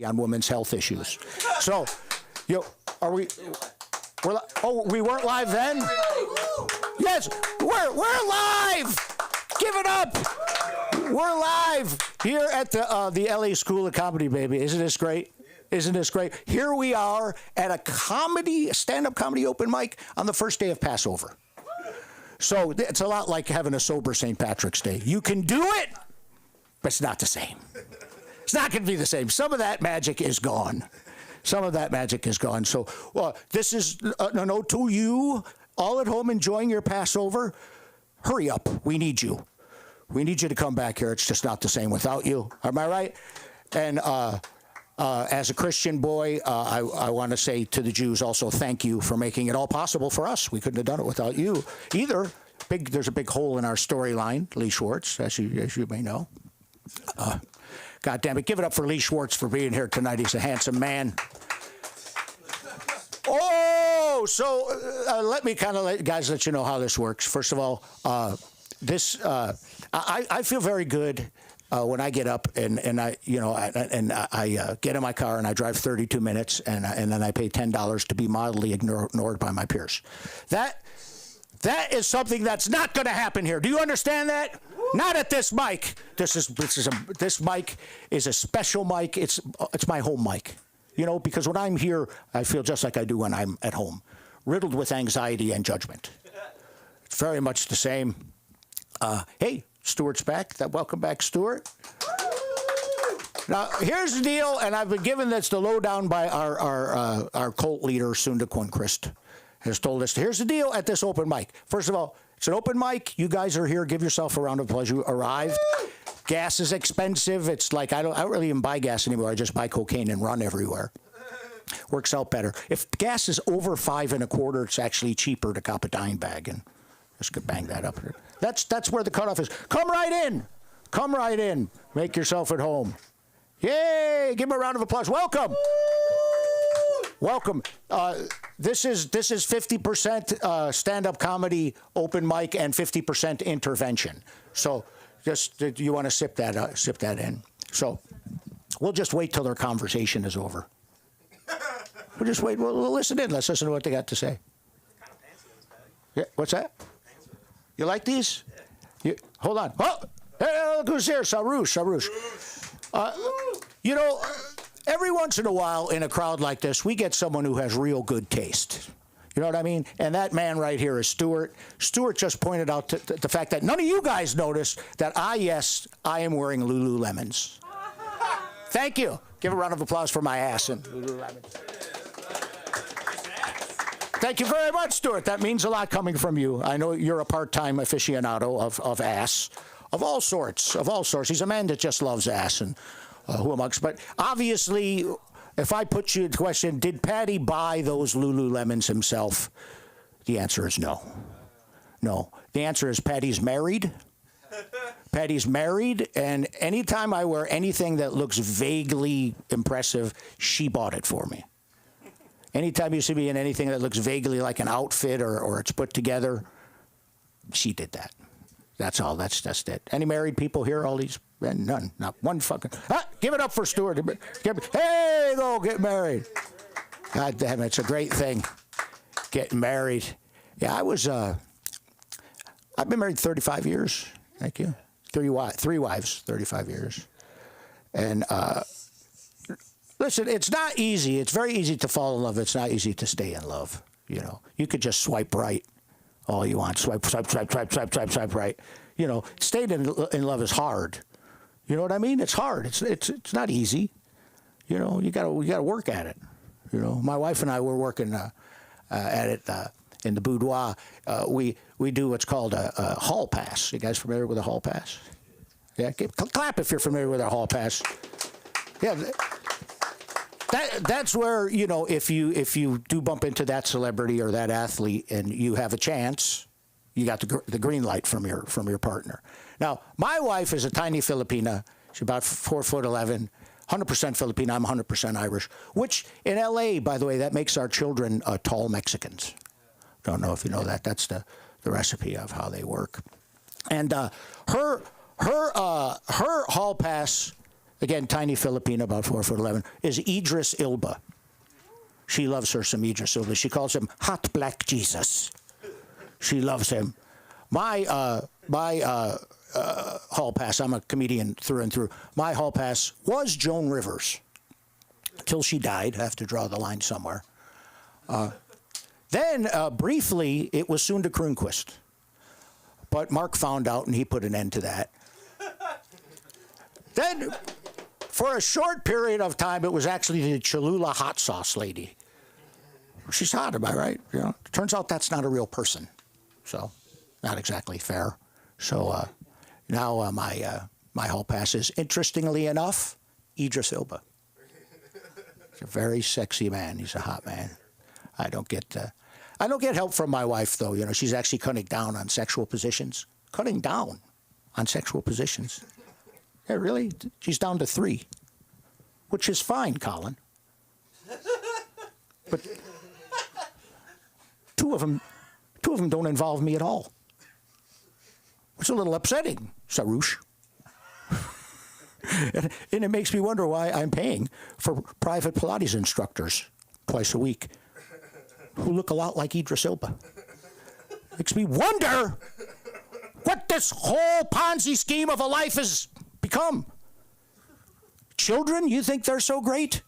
on women's health issues. So, are we? We weren't live then? Yes, we're live. Give it up. We're live here at the LA School of Comedy, baby. Isn't this great? Isn't this great? Here we are at a stand-up comedy open mic on the first day of Passover. So it's a lot like having a sober St. Patrick's Day. You can do it, but it's not the same. It's not going to be the same. Some of that magic is gone. Some of that magic is gone. So this is a note to you all at home enjoying your Passover. Hurry up. We need you. We need you to come back here. It's just not the same without you. Am I right? And as a Christian boy, I want to say to the Jews also, thank you for making it all possible for us. We couldn't have done it without you either. There's a big hole in our storyline, Lee Schwartz, as you may know. God damn it. Give it up for Lee Schwartz for being here tonight. He's a handsome man. Oh, so let me let you know how this works. First of all, I feel very good when I get up and I get in my car and I drive 32 minutes and then I pay $10 to be mildly ignored by my peers. That is something that's not going to happen here. Do you understand that? Not at this mic. This mic is a special mic. It's my home mic. Because when I'm here, I feel just like I do when I'm at home, riddled with anxiety and judgment. It's very much the same. Hey, Stuart's back. Welcome back, Stuart. Now, here's the deal, and I've been given this the lowdown by our cult leader, Sunda Quincrist, has told us. Here's the deal at this open mic. First of all, it's an open mic. You guys are here. Give yourself a round of applause. You arrived. Gas is expensive. It's like I don't really even buy gas anymore. I just buy cocaine and run everywhere. Works out better. If gas is over $5.25, it's actually cheaper to cop a dime bag and just could bang that up. That's where the cutoff is. Come right in. Come right in. Make yourself at home. Yay! Give him a round of applause. Welcome. Welcome. This is 50% stand-up comedy open mic and 50% intervention. So just you want to sip that in. So we'll just wait till their conversation is over. We'll just wait. We'll listen in. Let's listen to what they got to say. Yeah. What's that? You like these? Yeah. Hold on. Oh, hey, look who's here. Sarouche. Every once in a while in a crowd like this, we get someone who has real good taste. You know what I mean? And that man right here is Stuart. Stuart just pointed out the fact that none of you guys noticed that I am wearing Lululemons. Thank you. Give a round of applause for my ass and Lululemons. Thank you very much, Stuart. That means a lot coming from you. I know you're a part-time aficionado of ass, of all sorts. He's a man that just loves ass, and who amongst? But obviously, if I put you the question, did Patty buy those Lululemons himself? The answer is no. No. The answer is Patty's married. Patty's married, and anytime I wear anything that looks vaguely impressive, she bought it for me. Anytime you see me in anything that looks vaguely like an outfit or it's put together, she did that. That's all. That's just it. Any married people here? All these? None. Not one fucking. Give it up for Stuart. Hey, go get married. God damn it. It's a great thing. Getting married. Yeah, I've been married 35 years. Thank you. Three wives, 35 years. And, listen, it's not easy. It's very easy to fall in love. It's not easy to stay in love. You could just swipe right all you want. Swipe right. Staying in love is hard. You know what I mean? It's hard. It's not easy. You gotta work at it. My wife and I were working at it in the boudoir. We do what's called a hall pass. You guys familiar with a hall pass? Yeah, clap if you're familiar with a hall pass. Yeah. That's where, if you do bump into that celebrity or that athlete and you have a chance, you got the green light from your partner. Now, my wife is a tiny Filipina. She's about 4'11", 100% Filipino. I'm 100% Irish, which in L.A., by the way, that makes our children tall Mexicans. Don't know if you know that. That's the recipe of how they work. And her hall pass again, tiny Filipina, about 4'11", is Idris Ilba. She loves her some Idris Ilba. She calls him Hot Black Jesus. She loves him. My hall pass, I'm a comedian through and through. My hall pass was Joan Rivers, till she died. I have to draw the line somewhere. Then, briefly, it was Sunda Kronquist. But Mark found out, and he put an end to that. Then, for a short period of time, it was actually the Cholula hot sauce lady. She's hot, am I right? You know, turns out that's not a real person. So, not exactly fair. So, now my hall pass is, interestingly enough, Idris Elba. He's a very sexy man. He's a hot man. I don't get help from my wife, though. You know, she's actually cutting down on sexual positions. Cutting down on sexual positions. Yeah, really? She's down to 3, which is fine, Colin. But two of them don't involve me at all. It's a little upsetting, Sarouche. And it makes me wonder why I'm paying for private Pilates instructors twice a week who look a lot like Idris Elba. Makes me wonder what this whole Ponzi scheme of a life has become. Children, you think they're so great?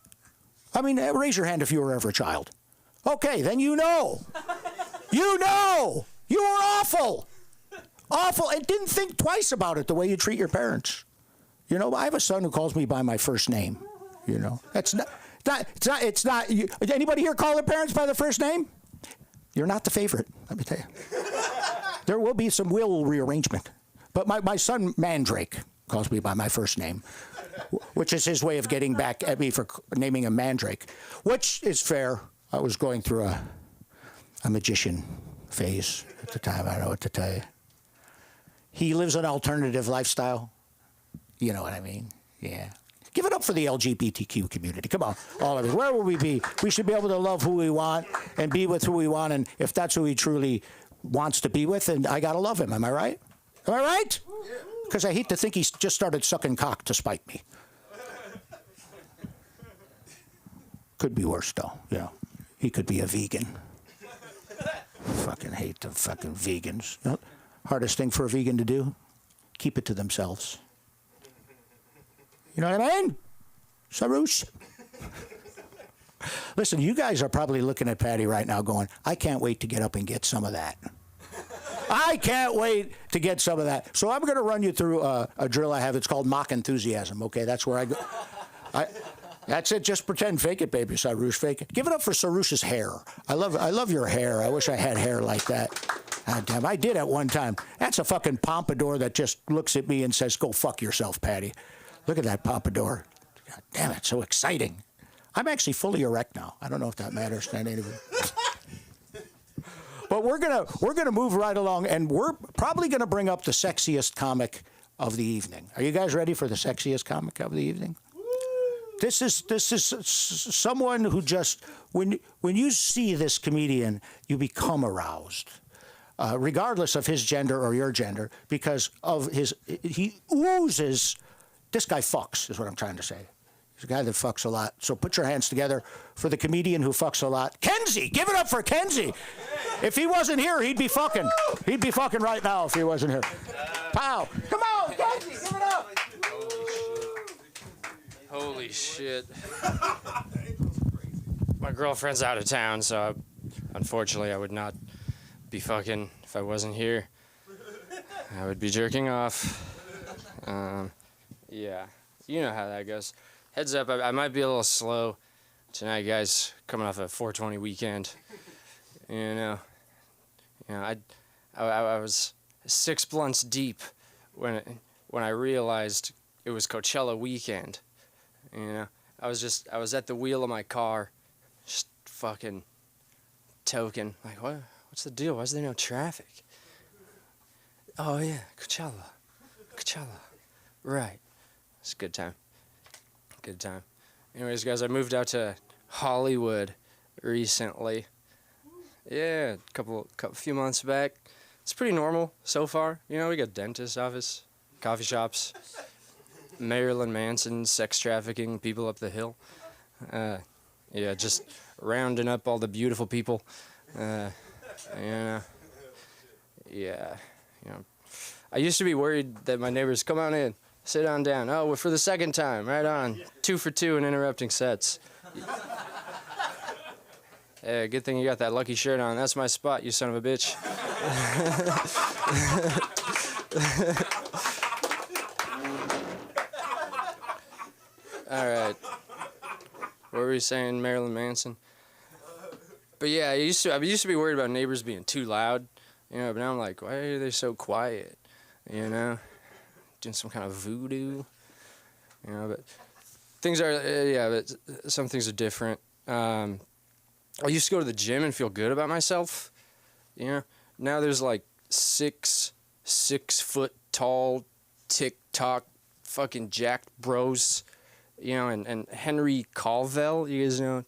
I mean, raise your hand if you were ever a child. Okay, then you know. You know. You were awful. Awful. And didn't think twice about it the way you treat your parents. You know, I have a son who calls me by my first name. You know, it's not. Anybody here call their parents by their first name? You're not the favorite, let me tell you. There will be some will rearrangement. But my son, Mandrake, calls me by my first name, which is his way of getting back at me for naming him Mandrake, which is fair. I was going through a magician phase at the time. I don't know what to tell you. He lives an alternative lifestyle. You know what I mean? Yeah. Give it up for the LGBTQ community. Come on, all of us. Where will we be? We should be able to love who we want and be with who we want. And if that's who he truly wants to be with, then I got to love him. Am I right? Am I right? Because I hate to think he's just started sucking cock to spite me. Could be worse, though. You know, he could be a vegan. Fucking hate the fucking vegans. You know, hardest thing for a vegan to do? Keep it to themselves. You know what I mean? Sarouche. Listen, you guys are probably looking at Patty right now going, I can't wait to get up and get some of that. I can't wait to get some of that. So I'm going to run you through a drill I have. It's called mock enthusiasm, okay? That's where I go. That's it. Just pretend. Fake it, baby. Sarouche, fake it. Give it up for Sarouche's hair. I love your hair. I wish I had hair like that. God damn, I did at one time. That's a fucking pompadour that just looks at me and says, go fuck yourself, Patty. Look at that pompadour. God damn it, so exciting. I'm actually fully erect now. I don't know if that matters to anybody. But we're gonna move right along, and we're probably gonna bring up the sexiest comic of the evening. Are you guys ready for the sexiest comic of the evening? This is someone who just when you see this comedian, you become aroused. Regardless of his gender or your gender, because of he oozes. This guy fucks, is what I'm trying to say. He's a guy that fucks a lot. So put your hands together for the comedian who fucks a lot. Kenzie! Give it up for Kenzie! If he wasn't here, he'd be fucking. He'd be fucking right now if he wasn't here. Pow! Come on, Kenzie! Give it up! Holy shit. My girlfriend's out of town, so unfortunately I would not be fucking if I wasn't here. I would be jerking off. Yeah, you know how that goes. Heads up, I might be a little slow tonight, guys. Coming off a 420 weekend. I was 6 blunts deep when I realized it was Coachella weekend. You know, I was at the wheel of my car, just fucking toking. Like, what's the deal? Why is there no traffic? Oh yeah, Coachella, right. It's a good time. Good time. Anyways, guys, I moved out to Hollywood recently. Yeah, a few months back. It's pretty normal so far. You know, we got dentist office, coffee shops. Marilyn Manson sex trafficking people up the hill. Yeah, just rounding up all the beautiful people. Yeah, yeah, you know. I used to be worried that my neighbors come on in, sit on down. Oh, we're for the second time, right on. 2 for 2 in interrupting sets. Hey, good thing you got that lucky shirt on. That's my spot, you son of a bitch. All right. What were you saying, Marilyn Manson? But yeah, I used to be worried about neighbors being too loud, you know. But now I'm like, why are they so quiet? You know, doing some kind of voodoo, you know. But things are, yeah, but some things are different. I used to go to the gym and feel good about myself, you know. Now there's like 6 foot tall, TikTok, fucking jacked bros, you know, and Henry Colville, you guys know,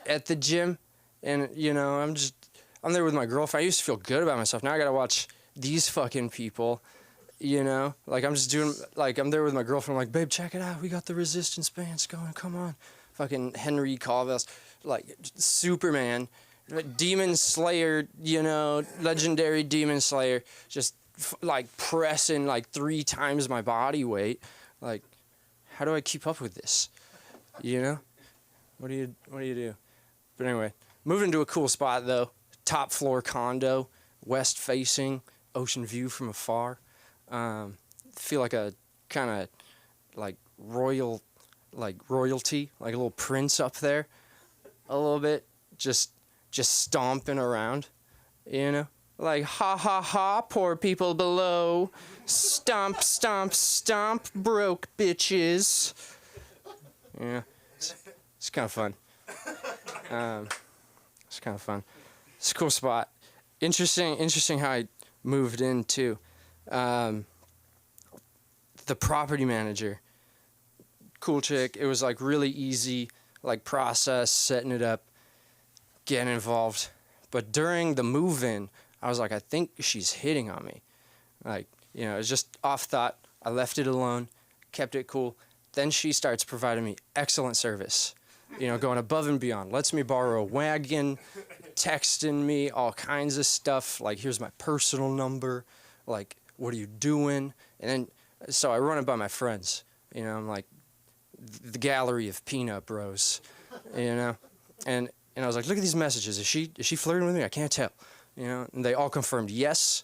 at the gym, and you know, I'm there with my girlfriend. I used to feel good about myself. Now I gotta watch these fucking people, you know, like I'm there with my girlfriend. I'm like, babe, check it out. We got the resistance bands going. Come on, fucking Henry Colville's, like Superman, Demon Slayer, you know, legendary Demon Slayer, just like pressing like 3 times my body weight. Like, how do I keep up with this? You know, what do you do? But anyway, moving to a cool spot though. Top floor condo, west facing, ocean view from afar. Feel like a kind of like royalty, like a little prince up there, a little bit, just stomping around, you know, like ha ha ha, poor people below, stomp stomp stomp, broke bitches. Yeah, it's kind of fun. It's kind of fun. It's a cool spot. Interesting how I moved in too. The property manager, cool chick. It was like really easy, like process, setting it up, getting involved. But during the move-in, I was like, I think she's hitting on me. Like, you know, it's just off thought. I left it alone, kept it cool. Then she starts providing me excellent service. You know, going above and beyond. Lets me borrow a wagon, texting me all kinds of stuff. Like, here's my personal number. Like, what are you doing? And then, so I run it by my friends. You know, I'm like, the gallery of peanut bros. You know, and I was like, look at these messages. Is she flirting with me? I can't tell. You know, and they all confirmed yes.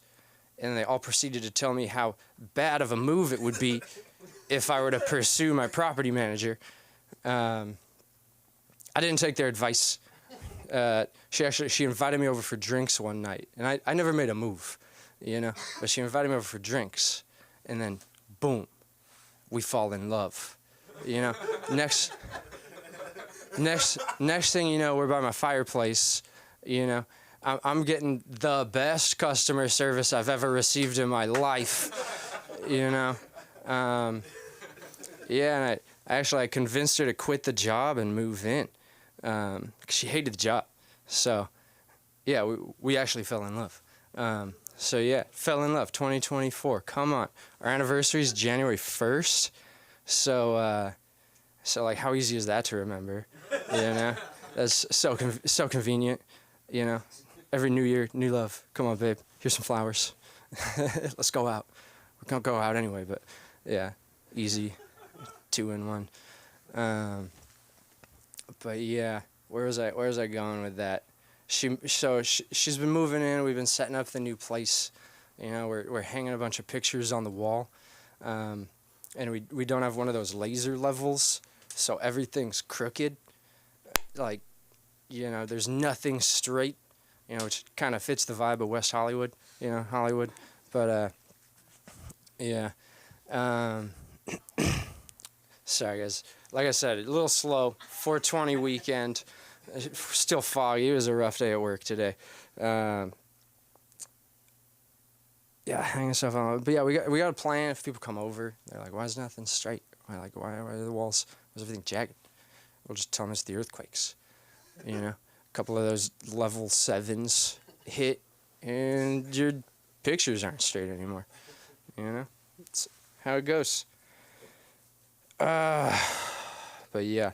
And they all proceeded to tell me how bad of a move it would be if I were to pursue my property manager. I didn't take their advice. She invited me over for drinks one night, and I never made a move, you know. But she invited me over for drinks, and then boom, we fall in love, you know. Next thing you know, we're by my fireplace, you know. I'm getting the best customer service I've ever received in my life, you know. Yeah, and I convinced her to quit the job and move in. 'Cause she hated the job. So, yeah, we actually fell in love. So, yeah, fell in love, 2024. Come on. Our anniversary is January 1st. So, like, how easy is that to remember? You know? That's so convenient, you know? Every new year, new love. Come on, babe. Here's some flowers. Let's go out. We're going to go out anyway, but, yeah, easy. 2 in 1. But yeah, where was I going with that? She's been moving in. We've been setting up the new place. You know, we're hanging a bunch of pictures on the wall, and we don't have one of those laser levels, so everything's crooked. Like, you know, there's nothing straight. You know, which kind of fits the vibe of West Hollywood. You know, Hollywood. But yeah. Sorry, guys. Like I said, a little slow. 420 weekend. Still foggy. It was a rough day at work today. Yeah, hanging stuff on. But yeah, we got a plan. If people come over, they're like, "Why is nothing straight? Why are the walls? Why is everything jagged?" We'll just tell them it's the earthquakes. You know, a couple of those level 7s hit, and your pictures aren't straight anymore. You know, it's how it goes. But yeah,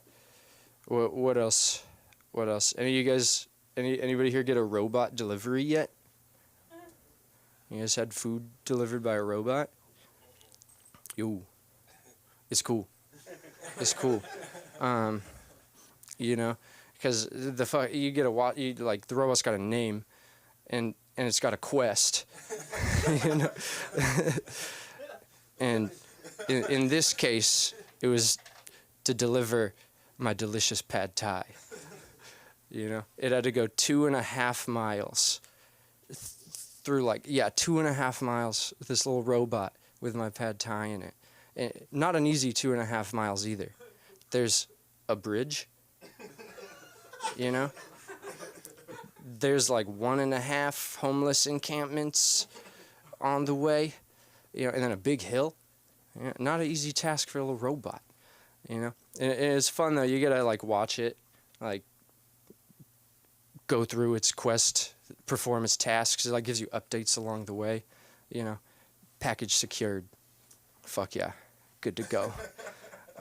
what else? What else? Any of you guys? Anybody here get a robot delivery yet? You guys had food delivered by a robot? Yo, it's cool. It's cool. You know, because you get the robot's got a name, and it's got a quest. You know, and in this case, it was to deliver my delicious pad thai. You know, it had to go 2.5 miles through 2.5 miles with this little robot with my pad thai in it. And not an easy 2.5 miles either. There's a bridge, you know. There's like 1.5 homeless encampments on the way, you know, and then a big hill. You know, not an easy task for a little robot, you know. And it's fun though. You gotta watch it, go through its quest, perform its tasks. It gives you updates along the way, you know. Package secured. Fuck yeah, good to go.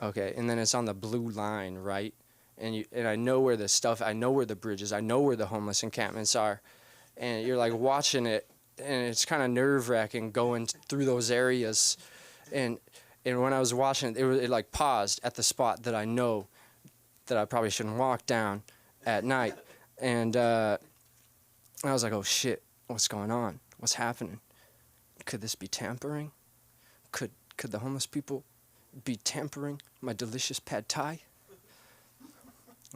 Okay, and then it's on the blue line, right? And I know where I know where the bridge is, I know where the homeless encampments are, and you're watching it, and it's kind of nerve-wracking going through those areas, and when I was watching it, it paused at the spot that I know that I probably shouldn't walk down at night, and I was like, oh shit, what's going on? What's happening? Could this be tampering? Could the homeless people be tampering my delicious pad thai?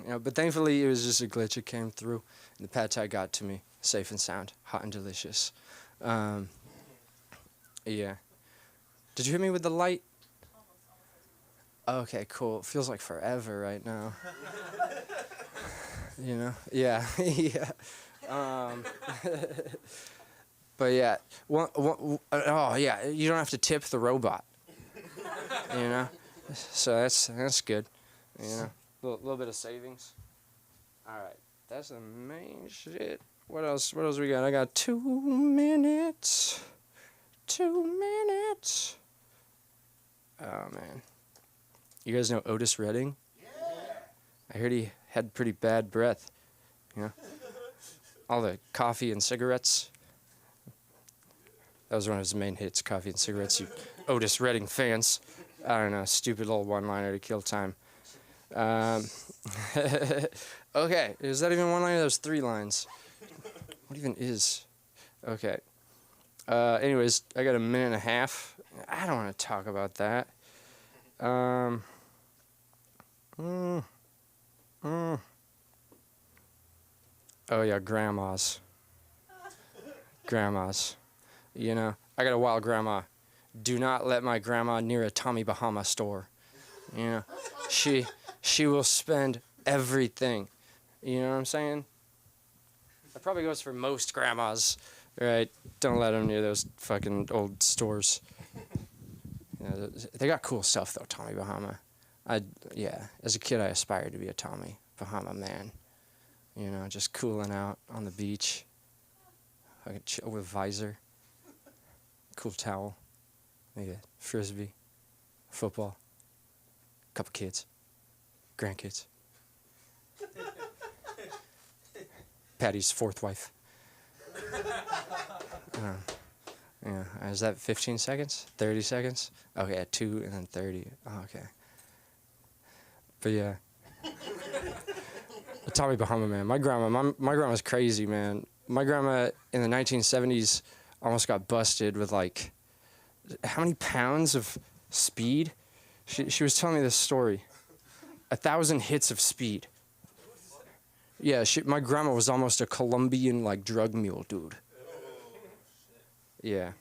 You know, but thankfully it was just a glitch. It came through, and the pad thai got to me safe and sound, hot and delicious. Yeah. Did you hit me with the light? Okay, cool. It feels like forever right now. You know? Yeah. Yeah. But yeah, oh yeah, you don't have to tip the robot. You know, so that's good. You know, a little bit of savings. All right, that's the main shit. What else? What else we got? I got 2 minutes. 2 minutes. Oh man, you guys know Otis Redding? Yeah. I heard he had pretty bad breath. You know, all the coffee and cigarettes. That was one of his main hits, Coffee and Cigarettes, you Otis Redding fans. I don't know, stupid little one-liner to kill time. Okay, is that even one liner? That was 3 lines. What even is? Okay. Anyways, I got 1.5 minutes. I don't want to talk about that. Oh yeah, grandmas. Grandmas. You know, I got a wild grandma. Do not let my grandma near a Tommy Bahama store. You know, she will spend everything. You know what I'm saying? That probably goes for most grandmas, right? Don't let them near those fucking old stores. You know, they got cool stuff though, Tommy Bahama. As a kid I aspired to be a Tommy Bahama man. You know, just cooling out on the beach. I could chill with visor. Cool towel, maybe a frisbee, football, couple kids, grandkids. Patty's 4th wife. Yeah, is that 15 seconds? 30 seconds? Okay, 2 and then 30. Oh, okay. But yeah, Tommy Bahama, man. My grandma's crazy, man. My grandma in the 1970s almost got busted with how many pounds of speed? She was telling me this story. 1,000 hits of speed. Yeah, my grandma was almost a Colombian drug mule, dude. Yeah.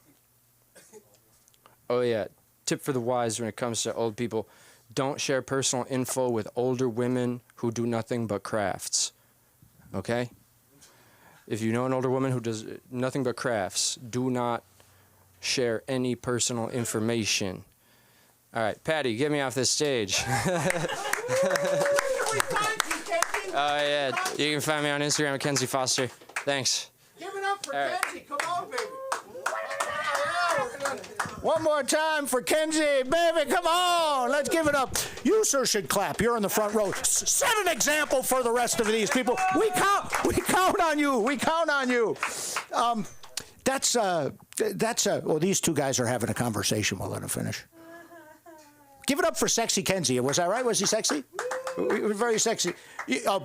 Oh yeah, tip for the wise when it comes to old people: don't share personal info with older women who do nothing but crafts. Okay? If you know an older woman who does nothing but crafts, do not share any personal information. All right, Patty, get me off this stage. Oh, yeah. You can find me on Instagram at Kenzie Foster. Thanks. Give it up for Kenzie. Come on, baby. One more time for Kenzie, baby, come on, let's give it up. You, sir, should clap. You're in the front row. Set an example for the rest of these people. We count on you. We count on you. Well, these two guys are having a conversation. We'll let them finish. Give it up for sexy Kenzie. Was I right? Was he sexy? Very sexy.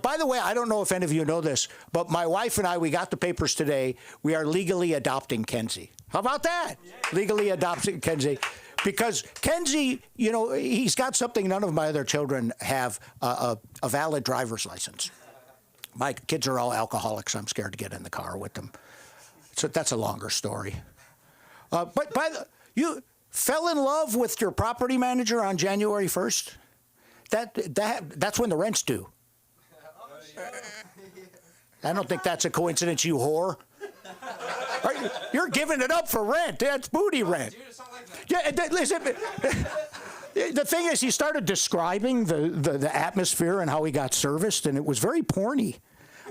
By the way, I don't know if any of you know this, but my wife and I, we got the papers today. We are legally adopting Kenzie. How about that? Yeah. Legally adopting Kenzie. Because Kenzie, you know, he's got something none of my other children have, a valid driver's license. My kids are all alcoholics. I'm scared to get in the car with them. So that's a longer story. But you fell in love with your property manager on January 1st? That's when the rent's due. I don't think that's a coincidence, you whore. You're giving it up for rent. That's booty rent. Yeah, listen. The thing is, he started describing the atmosphere and how he got serviced, and it was very porny.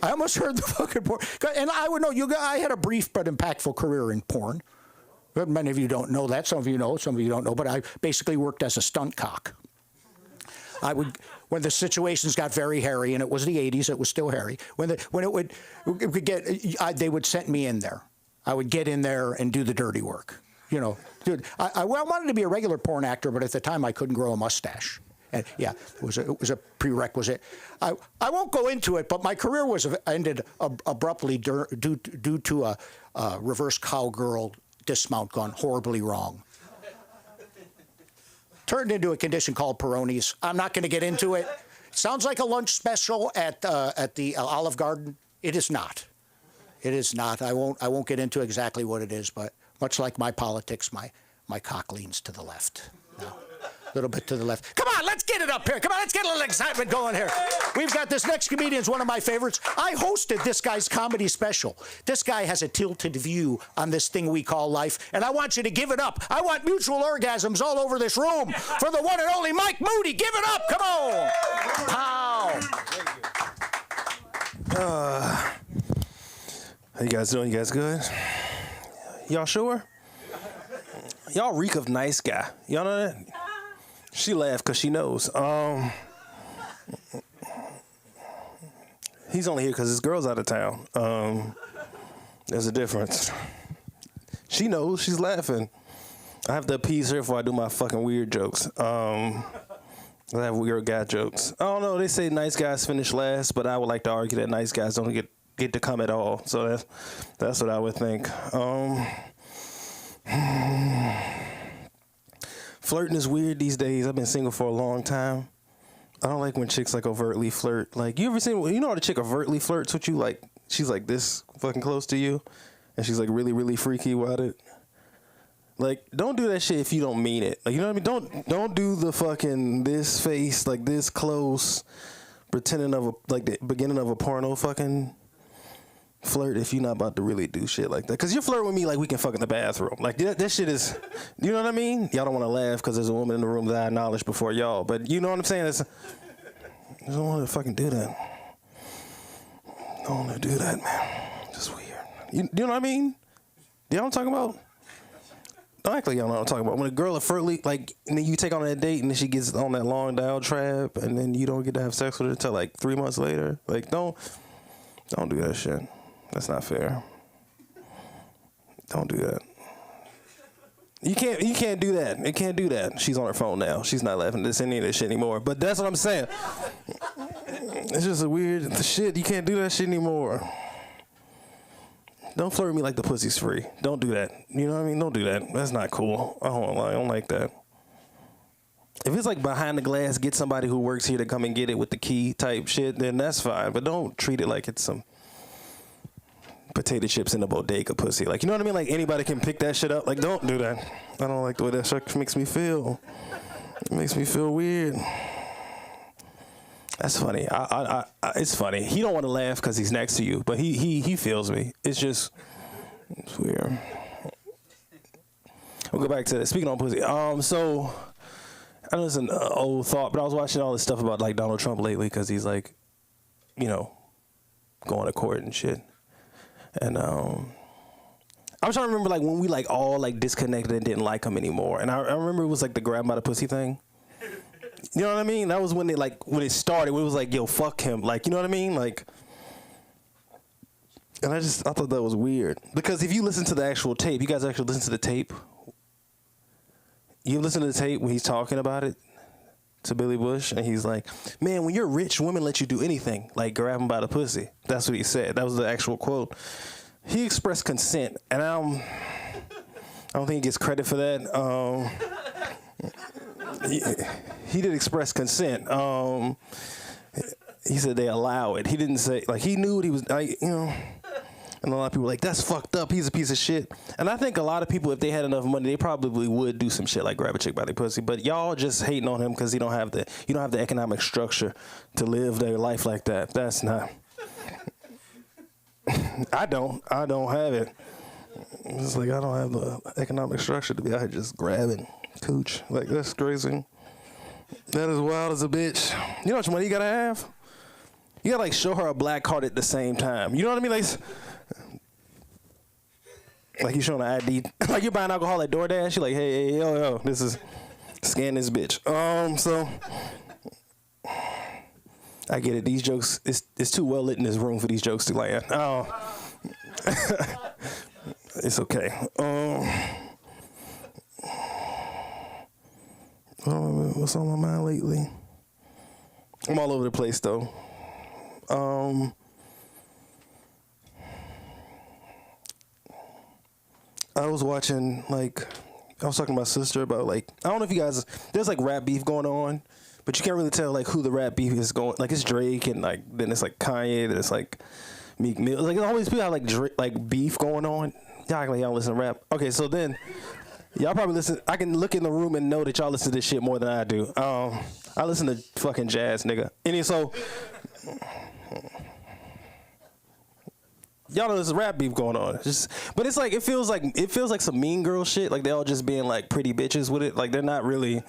I almost heard the fucking porn. And I would know, I had a brief but impactful career in porn. Many of you don't know that. Some of you know, some of you don't know. But I basically worked as a stunt cock. When the situations got very hairy, and it was the 80s, it was still hairy. They would send me in there. I would get in there and do the dirty work. You know, dude, I wanted to be a regular porn actor, but at the time I couldn't grow a mustache. And yeah, it was a prerequisite. I won't go into it, but my career was ended abruptly due to a reverse cowgirl dismount gone horribly wrong. Turned into a condition called Peroni's. I'm not going to get into it. Sounds like a lunch special at the Olive Garden. It is not. It is not. I won't get into exactly what it is, but much like my politics, my cock leans to the left. No. A little bit to the left. Come on, let's get it up here. Come on, let's get a little excitement going here. We've got this next comedian's one of my favorites. I hosted this guy's comedy special. This guy has a tilted view on this thing we call life, and I want you to give it up. I want mutual orgasms all over this room for the one and only Mike Moody. Give it up. Come on. Pow. How you guys doing? You guys good? Y'all sure? Y'all reek of nice guy. Y'all know that? She laughed because she knows. He's only here because his girl's out of town. There's a difference. She knows. She's laughing. I have to appease her before I do my fucking weird jokes. I have weird guy jokes. I don't know. They say nice guys finish last, but I would like to argue that nice guys don't get to come at all. So that's what I would think. Flirting is weird these days. I've been single for a long time. I don't like when chicks like overtly flirt. Like, you ever seen, you know how the chick overtly flirts with you? Like, she's like this fucking close to you, and she's like really, really freaky about it. Like, don't do that shit if you don't mean it. Like, you know what I mean? Don't do the fucking this face, like this close, pretending of like the beginning of a porno fucking flirt if you're not about to really do shit like that. Because you're flirting with me like we can fuck in the bathroom. Like, that shit is, you know what I mean? Y'all don't want to laugh because there's a woman in the room that I acknowledged before y'all. But you know what I'm saying? I don't want to fucking do that. I don't want to do that, man. Just weird. You know what I mean? Y'all know what I'm talking about? Don't act like y'all know what I'm talking about. When a girl is flirty, like, and then you take on that date and then she gets on that long dial trap and then you don't get to have sex with her until like 3 months later. Like, don't do that shit. That's not fair. Don't do that. You can't do that. You can't do that. She's on her phone now. She's not laughing at any of this shit anymore. But that's what I'm saying. It's just a weird shit. You can't do that shit anymore. Don't flirt with me like the pussy's free. Don't do that. You know what I mean? Don't do that. That's not cool. I don't like that. If it's like behind the glass, get somebody who works here to come and get it with the key type shit, then that's fine. But don't treat it like it's some potato chips in a bodega pussy. Like, you know what I mean? Like, anybody can pick that shit up. Like, don't do that. I don't like the way that shit makes me feel. It makes me feel weird. That's funny. It's funny. He don't want to laugh because he's next to you, but he feels me. It's weird. We'll go back to that. Speaking on pussy. So I know it's an old thought, but I was watching all this stuff about like Donald Trump lately because he's like, you know, going to court and shit. And I'm trying to remember like when we like all like disconnected and didn't like him anymore. And I remember it was like the grab by the pussy thing. You know what I mean? That was when it started. When it was like, yo, fuck him. Like, you know what I mean? Like, and I thought that was weird because if you listen to the actual tape, you guys actually listen to the tape. You listen to the tape when he's talking about it to Billy Bush, and he's like, man, when you're rich, women let you do anything, like grab him by the pussy. That's what he said. That was the actual quote. He expressed consent, and I don't think he gets credit for that. He did express consent. He said they allow it. He didn't say, like, he knew what he was, like, you know. And a lot of people were like, that's fucked up. He's a piece of shit. And I think a lot of people, if they had enough money, they probably would do some shit like grab a chick by their pussy. But y'all just hating on him because you don't have the economic structure to live their life like that. That's not. I don't have it. It's like I don't have the economic structure to be out here just grabbing cooch. Like, that's crazy. That is wild as a bitch. You know how much money you gotta have? You gotta like show her a black card at the same time. You know what I mean? Like you showing an ID. Like you're buying alcohol at DoorDash. You're like, hey, yo, this is scan this bitch. So I get it. These jokes, it's too well lit in this room for these jokes to land. Oh, it's okay. What's on my mind lately? I'm all over the place though. I was watching, like, I was talking to my sister about, like, I don't know if you guys, there's like rap beef going on, but you can't really tell like who the rap beef is going. Like it's Drake and like then it's like Kanye, then it's like Meek Mill. Like all these people have like like beef going on. Y'all act like y'all listen to rap. Okay, so then y'all probably listen. I can look in the room and know that y'all listen to this shit more than I do. I listen to fucking jazz, nigga. And so y'all know there's a rap beef going on. But it's like it feels like some Mean Girl shit. Like they all just being like pretty bitches with it. Like they're not really.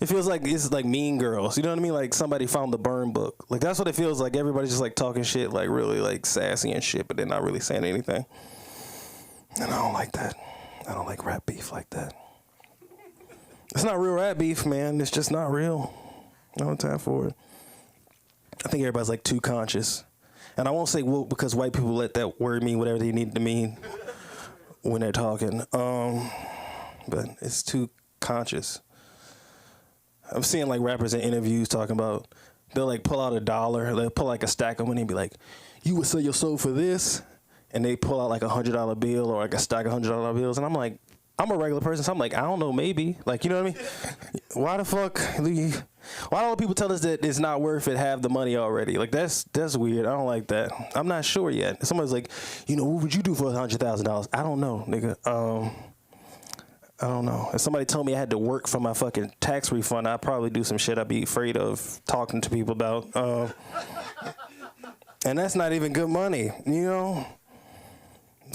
It feels like it's like Mean Girls. You know what I mean? Like somebody found the burn book. Like that's what it feels like. Everybody's just like talking shit, like really like sassy and shit, but they're not really saying anything. And I don't like that. I don't like rap beef like that. It's not real rap beef, man. It's just not real. I don't have time for it. I think everybody's like too conscious. And I won't say woke because white people let that word mean whatever they need to mean when they're talking. But it's too conscious. I'm seeing like rappers in interviews talking about, they'll like pull out $1, they'll pull like a stack of money and be like, you would sell your soul for this? And they pull out like $100 bill or like a stack of $100 bills. And I'm like, I'm a regular person, so I'm like, I don't know, maybe. Like, you know what I mean? Why the fuck, why don't people tell us that it's not worth it, have the money already? Like, that's weird. I don't like that. I'm not sure yet. Somebody's like, you know, what would you do for $100,000? I don't know, nigga. I don't know. If somebody told me I had to work for my fucking tax refund, I'd probably do some shit I'd be afraid of talking to people about. And that's not even good money, you know?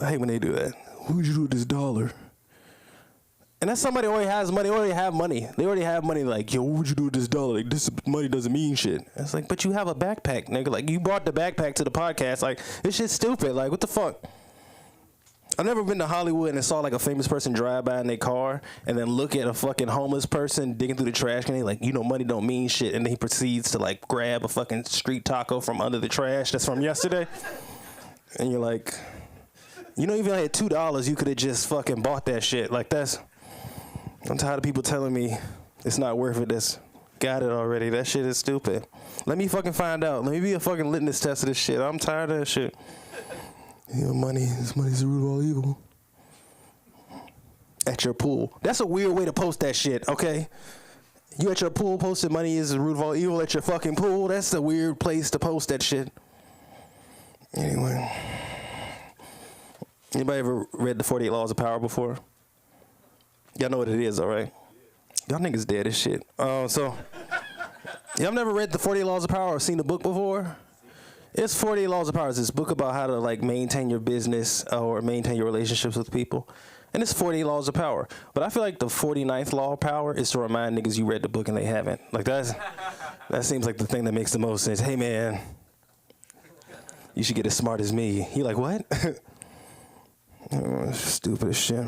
I hate when they do that. What would you do with this $1? And that's somebody who already has money. They already have money. They already have money. Like, yo, what would you do with this $1? Like, this money doesn't mean shit. And it's like, but you have a backpack, nigga. Like, you brought the backpack to the podcast. Like, this shit's stupid. Like, what the fuck? I've never been to Hollywood and saw like a famous person drive by in their car and then look at a fucking homeless person digging through the trash can. Like, you know, money don't mean shit. And then he proceeds to like grab a fucking street taco from under the trash that's from yesterday. And you're like, you know, even if I had $2, you could have just fucking bought that shit. Like I'm tired of people telling me it's not worth it. That's got it already. That shit is stupid. Let me fucking find out. Let me be a fucking litmus test of this shit. I'm tired of that shit. You know, this money's the root of all evil. At your pool. That's a weird way to post that shit, okay? You at your pool posting money is the root of all evil at your fucking pool. That's a weird place to post that shit. Anyway. Anybody ever read the 48 Laws of Power before? Y'all know what it is, all right? Y'all niggas dead as shit. So, y'all never read the 48 Laws of Power or seen the book before? It's 48 Laws of Power. It's this book about how to like maintain your business or maintain your relationships with people. And it's 48 Laws of Power. But I feel like the 49th Law of Power is to remind niggas you read the book and they haven't. Like that seems like the thing that makes the most sense. Hey man, you should get as smart as me. You like, what? Stupid as shit.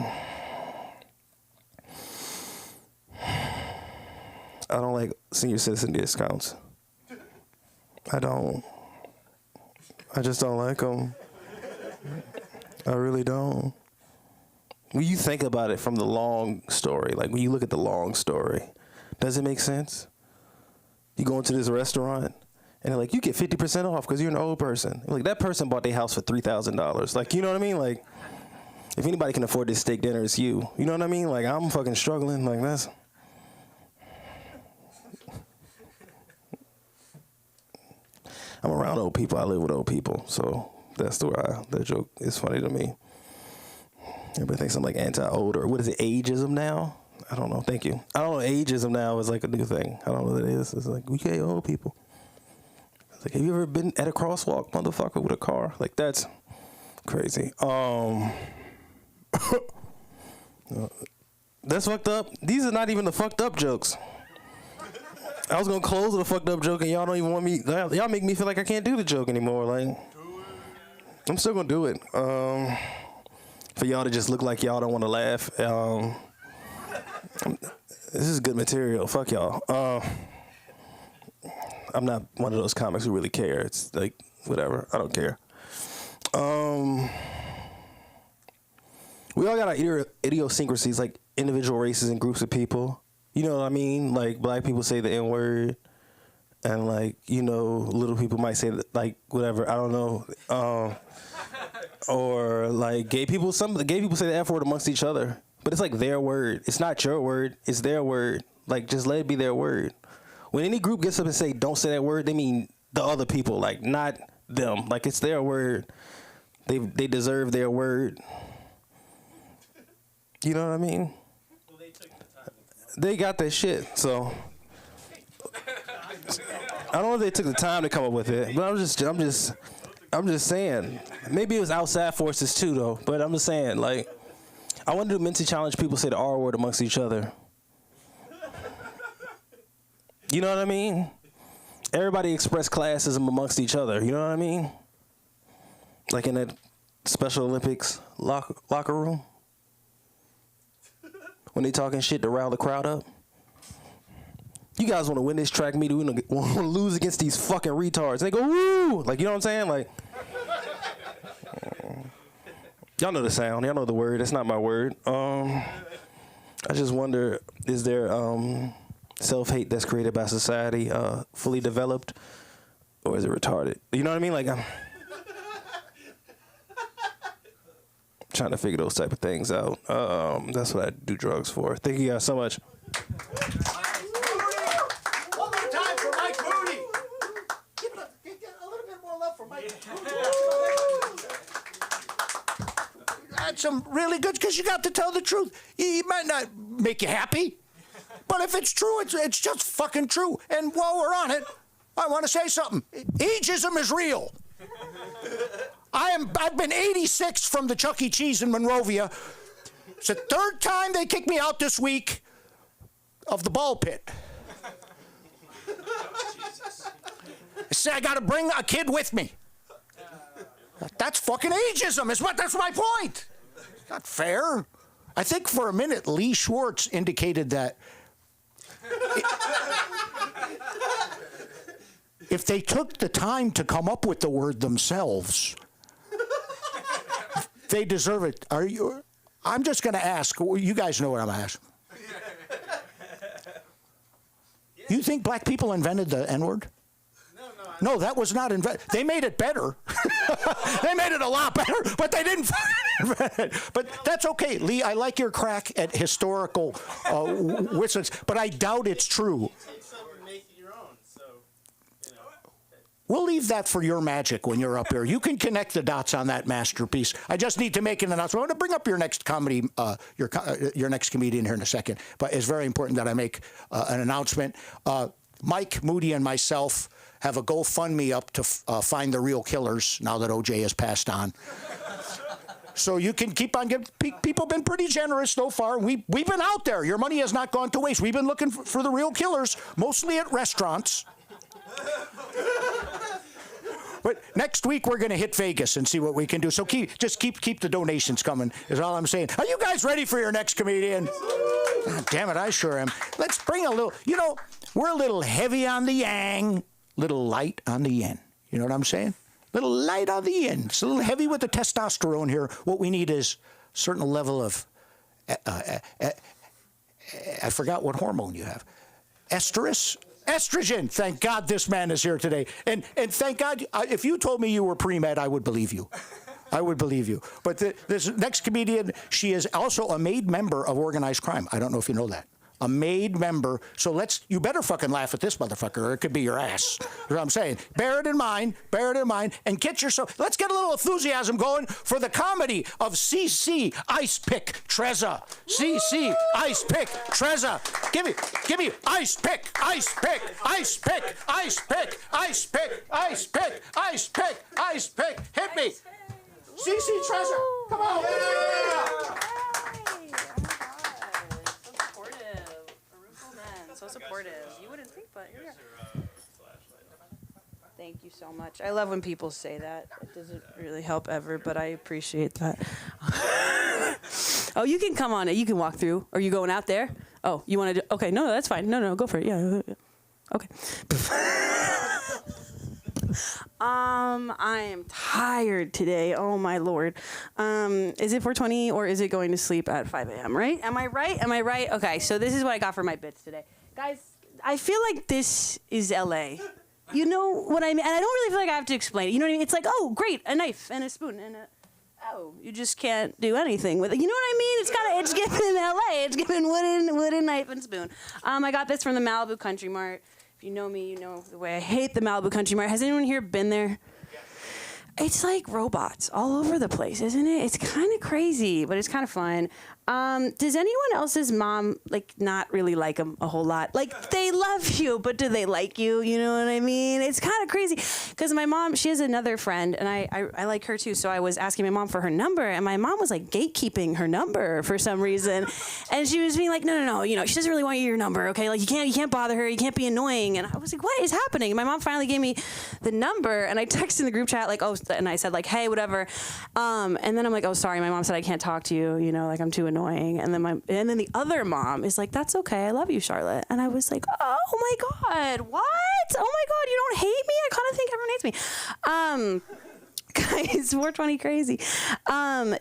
I don't like senior citizen discounts. I don't. I just don't like them. I really don't. When you think about it from the long story, like when you look at the long story, does it make sense? You go into this restaurant and they're like, you get 50% off because you're an old person. Like, that person bought their house for $3,000. Like, you know what I mean? Like, if anybody can afford this steak dinner, it's you. You know what I mean? Like, I'm fucking struggling. Like, that's... I'm around old people. I live with old people. So that's that joke is funny to me. Everybody thinks I'm like anti-older. What is it, ageism now? I don't know. Thank you. I don't know. Ageism now is like a new thing. I don't know what it is. It's like, we hate old people. It's like, have you ever been at a crosswalk, motherfucker, with a car? Like, that's crazy. That's fucked up. These are not even the fucked up jokes. I was gonna close with a fucked up joke, and y'all don't even want me. Y'all make me feel like I can't do the joke anymore. Like, I'm still gonna do it. For y'all to just look like y'all don't want to laugh. This is good material. Fuck y'all. I'm not one of those comics who really care. It's like, whatever. I don't care. We all got our idiosyncrasies, like individual races and groups of people. You know what I mean? Like, black people say the N-word, and like, you know, little people might say like whatever. I don't know. Or like gay people. Some of the gay people say the F-word amongst each other, but it's like their word. It's not your word. It's their word. Like, just let it be their word. When any group gets up and say don't say that word, they mean the other people, like not them. Like, it's their word. They deserve their word. You know what I mean? Well, they took the time. They got that shit, so I don't know if they took the time to come up with it, but I'm just saying. Maybe it was outside forces too, though. But I'm just saying, like, I want to do mentally challenged people say the R word amongst each other. You know what I mean? Everybody express classism amongst each other. You know what I mean? Like in that Special Olympics locker room. When they talking shit to rile the crowd up. You guys want to win this track meet, we want to lose against these fucking retards. They go, woo! Like, you know what I'm saying? Like, y'all know the sound. Y'all know the word. It's not my word. I just wonder, is there self-hate that's created by society fully developed? Or is it retarded? You know what I mean? Like, I'm trying to figure those type of things out. That's what I do drugs for. Thank you guys so much. One more time for Mike Moody. Get a little bit more love for Mike. That's some really good, because you got to tell the truth. It might not make you happy, but if it's true, it's just fucking true. And while we're on it, I want to say something. Ageism is real. I've been 86 from the Chuck E. Cheese in Monrovia. It's the third time they kicked me out this week of the ball pit. I say I got to bring a kid with me. That's fucking ageism. That's my point. It's not fair. I think for a minute Lee Schwartz indicated that if they took the time to come up with the word themselves, they deserve it. I'm just going to ask. You guys know what I'm asking. You think black people invented the N-word? No, that was not invented. They made it better. They made it a lot better, but they didn't invent it. But that's okay, Lee. I like your crack at historical wizards, but I doubt it's true. We'll leave that for your magic when you're up here. You can connect the dots on that masterpiece. I just need to make an announcement. I'm going to bring up your next comedy, your next comedian here in a second. But it's very important that I make an announcement. Mike Moody and myself have a GoFundMe up to find the real killers now that OJ has passed on. So you can keep on giving. People have been pretty generous so far. We've been out there. Your money has not gone to waste. We've been looking for the real killers, mostly at restaurants. But next week we're going to hit Vegas and see what we can do. So keep the donations coming is all I'm saying. Are you guys ready for your next comedian? Oh, damn it, I sure am. Let's bring a little, we're a little heavy on the yang, little light on the yin. You know what I'm saying? Little light on the yin. It's a little heavy with the testosterone here. What we need is a certain level of, I forgot what hormone you have. Estrogen. Thank God this man is here today. And thank God, if you told me you were pre-med, I would believe you. I would believe you. But this next comedian, she is also a made member of organized crime. I don't know if you know that. A made member. So you better fucking laugh at this motherfucker, or it could be your ass. That's what I'm saying. Bear it in mind, and get yourself, let's get a little enthusiasm going for the comedy of CC Ice Pick Trezza. CC Ice Pick Trezza. Give me Ice Pick, Ice Pick, Ice Pick, Ice Pick, Ice Pick, Ice Pick, Ice Pick, Ice Pick. Hit me. CC Trezza. Come on. Yeah. So supportive. You wouldn't think, but you're here. Thank you so much. I love when people say that. It doesn't really help ever, but I appreciate that. Oh, you can come on it. You can walk through. Are you going out there? Oh, you want to do? Okay, no, that's fine. No, go for it. Yeah. Okay. I am tired today. Oh my Lord. Is it 4:20 or is it going to sleep at 5 a.m., right? Am I right? Okay, so this is what I got for my bits today. Guys, I feel like this is LA. You know what I mean? And I don't really feel like I have to explain it. You know what I mean? It's like, oh, great, a knife and a spoon and you just can't do anything with it. You know what I mean? It's given LA. It's given wooden knife and spoon. I got this from the Malibu Country Mart. If you know me, you know the way I hate the Malibu Country Mart. Has anyone here been there? It's like robots all over the place, isn't it? It's kind of crazy, but it's kind of fun. Does anyone else's mom, not really like them a whole lot? They love you, but do they like you? You know what I mean? It's kind of crazy. Because my mom, she has another friend, and I like her too, so I was asking my mom for her number, and my mom was, gatekeeping her number for some reason. And she was being like, no, she doesn't really want your number, okay? You can't bother her, you can't be annoying. And I was like, what is happening? And my mom finally gave me the number, and I texted in the group chat, and I said, hey, whatever. And then I'm like, oh, sorry, my mom said I can't talk to you, I'm too annoying. And then the other mom is like, that's okay, I love you, Charlotte. And I was like, oh my God, what? Oh my God, you don't hate me? I kind of think everyone hates me. Guys, 420 crazy.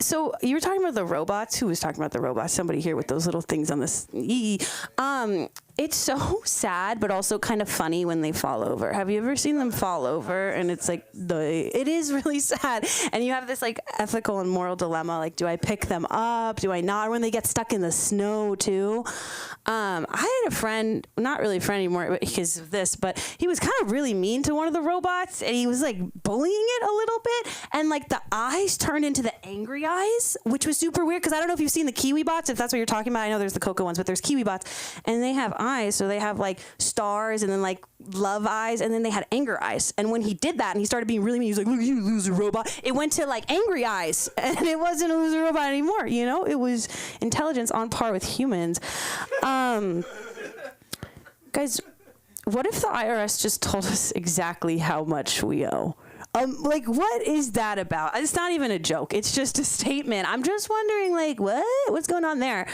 So you were talking about the robots. Who was talking about the robots? Somebody here with those little things on this. It's so sad, but also kind of funny when they fall over. Have you ever seen them fall over? And it's it is really sad. And you have this ethical and moral dilemma. Do I pick them up? Do I not? Or when they get stuck in the snow too. I had a friend, not really a friend anymore because of this, but he was kind of really mean to one of the robots, and he was bullying it a little bit. And the eyes turned into the angry eyes, which was super weird because I don't know if you've seen the Kiwi bots, if that's what you're talking about. I know there's the Coco ones, but there's Kiwi bots, and they have eyes. So they have stars and then love eyes, and then they had anger eyes. And when he did that and he started being really mean, he was like, look, you loser robot. It went to angry eyes, and it wasn't a loser robot anymore. It was intelligence on par with humans. Guys, what if the IRS just told us exactly how much we owe? What is that about? It's not even a joke. It's just a statement. I'm just wondering, what's going on there?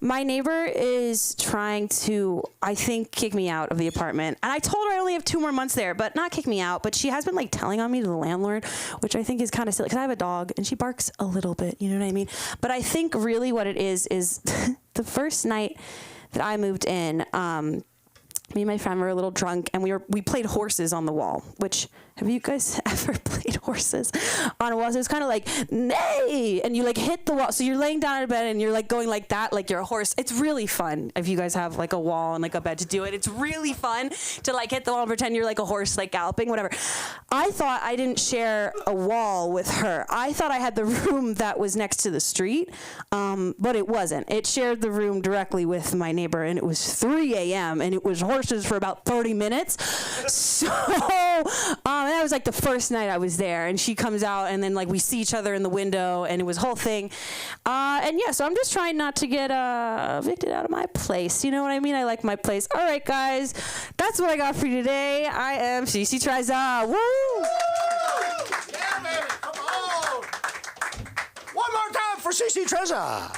My neighbor is trying to, I think, kick me out of the apartment. And I told her I only have 2 more months there, but not kick me out. But she has been telling on me to the landlord, which I think is kind of silly because I have a dog and she barks a little bit. You know what I mean? But I think really what it is the first night that I moved in, me and my friend were a little drunk, and we played horses on the wall. Which, have you guys ever played horses on a wall? So it's kind of nay, and you hit the wall. So you're laying down in bed and you're going like that, like you're a horse. It's really fun if you guys have a wall and a bed to do it. It's really fun to hit the wall and pretend you're a horse, galloping, whatever. I thought I didn't share a wall with her. I thought I had the room that was next to the street, but it wasn't. It shared the room directly with my neighbor, and it was 3 a.m. and it was horses for about 30 minutes. So, and that was like the first night I was there, and she comes out, and then like we see each other in the window, and it was a whole thing. And yeah, so I'm just trying not to get evicted out of my place. You know what I mean? I like my place. All right, guys, that's what I got for you today. I am CC Treza. Woo! Yeah, baby, come on. One more time for CC Treza.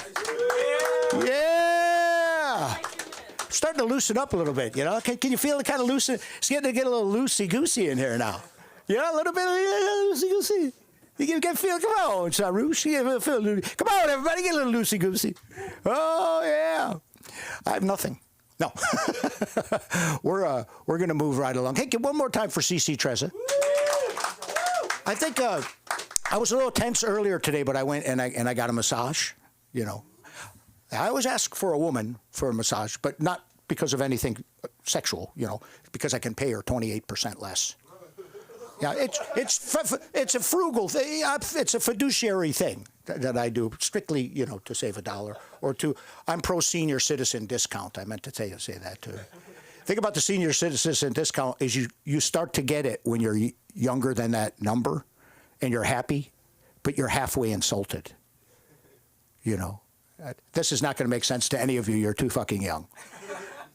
Yeah. Starting to loosen up a little bit, you know? Can you feel it kind of loosen? It's getting to get a little loosey-goosey in here now. Yeah, a little bit of loosey-goosey. You can feel, come on, Sarouche. You feel, come on, everybody, get a little loosey-goosey. Oh, yeah. I have nothing. No. We're going to move right along. Hey, one more time for CC Treza. I think I was a little tense earlier today, but I went and I got a massage, you know. I always ask for a woman for a massage, but not because of anything sexual, you know, because I can pay her 28% less. Yeah, it's a frugal thing. It's a fiduciary thing that I do strictly, you know, to save $1 or two. I'm pro senior citizen discount. I meant to say that too. Thing about the senior citizen discount is you start to get it when you're younger than that number, and you're happy, but you're halfway insulted. You know. This is not going to make sense to any of you. You're too fucking young.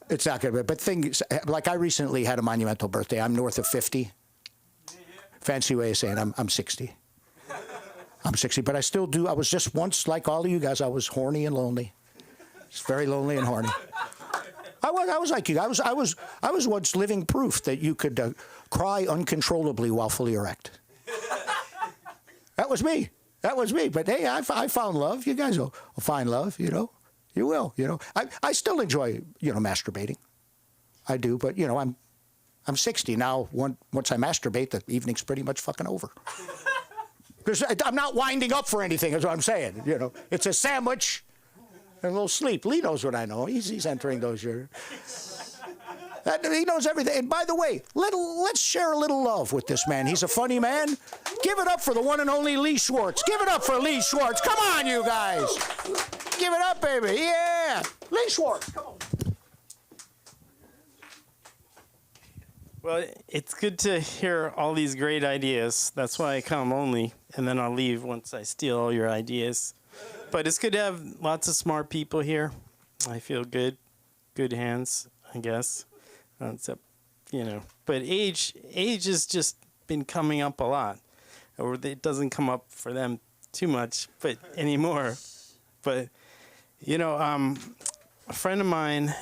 It's not going to be. But things like I recently had a monumental birthday. I'm north of 50. Fancy way of saying I'm 60. I'm 60, but I still do. I was just once like all of you guys. I was horny and lonely. It's very lonely and horny. I was like you. I was once living proof that you could cry uncontrollably while fully erect. That was me. That was me. But hey, I found love. You guys will find love, you know. You will, you know. I still enjoy, you know, masturbating. I do, but you know, I'm 60 now. Once I masturbate, the evening's pretty much fucking over. Because I'm not winding up for anything, is what I'm saying. You know, it's a sandwich and a little sleep. Lee knows what I know. He's entering those years. He knows everything. And by the way, let's share a little love with this man. He's a funny man. Give it up for the one and only Lee Schwartz. Give it up for Lee Schwartz. Come on, you guys. Give it up, baby. Yeah. Lee Schwartz, come on. Well, it's good to hear all these great ideas. That's why I come only, and then I'll leave once I steal all your ideas. But it's good to have lots of smart people here. I feel good. Good hands, I guess. Except, you know, but age has just been coming up a lot, or it doesn't come up for them too much, but anymore. But you know, a friend of mine,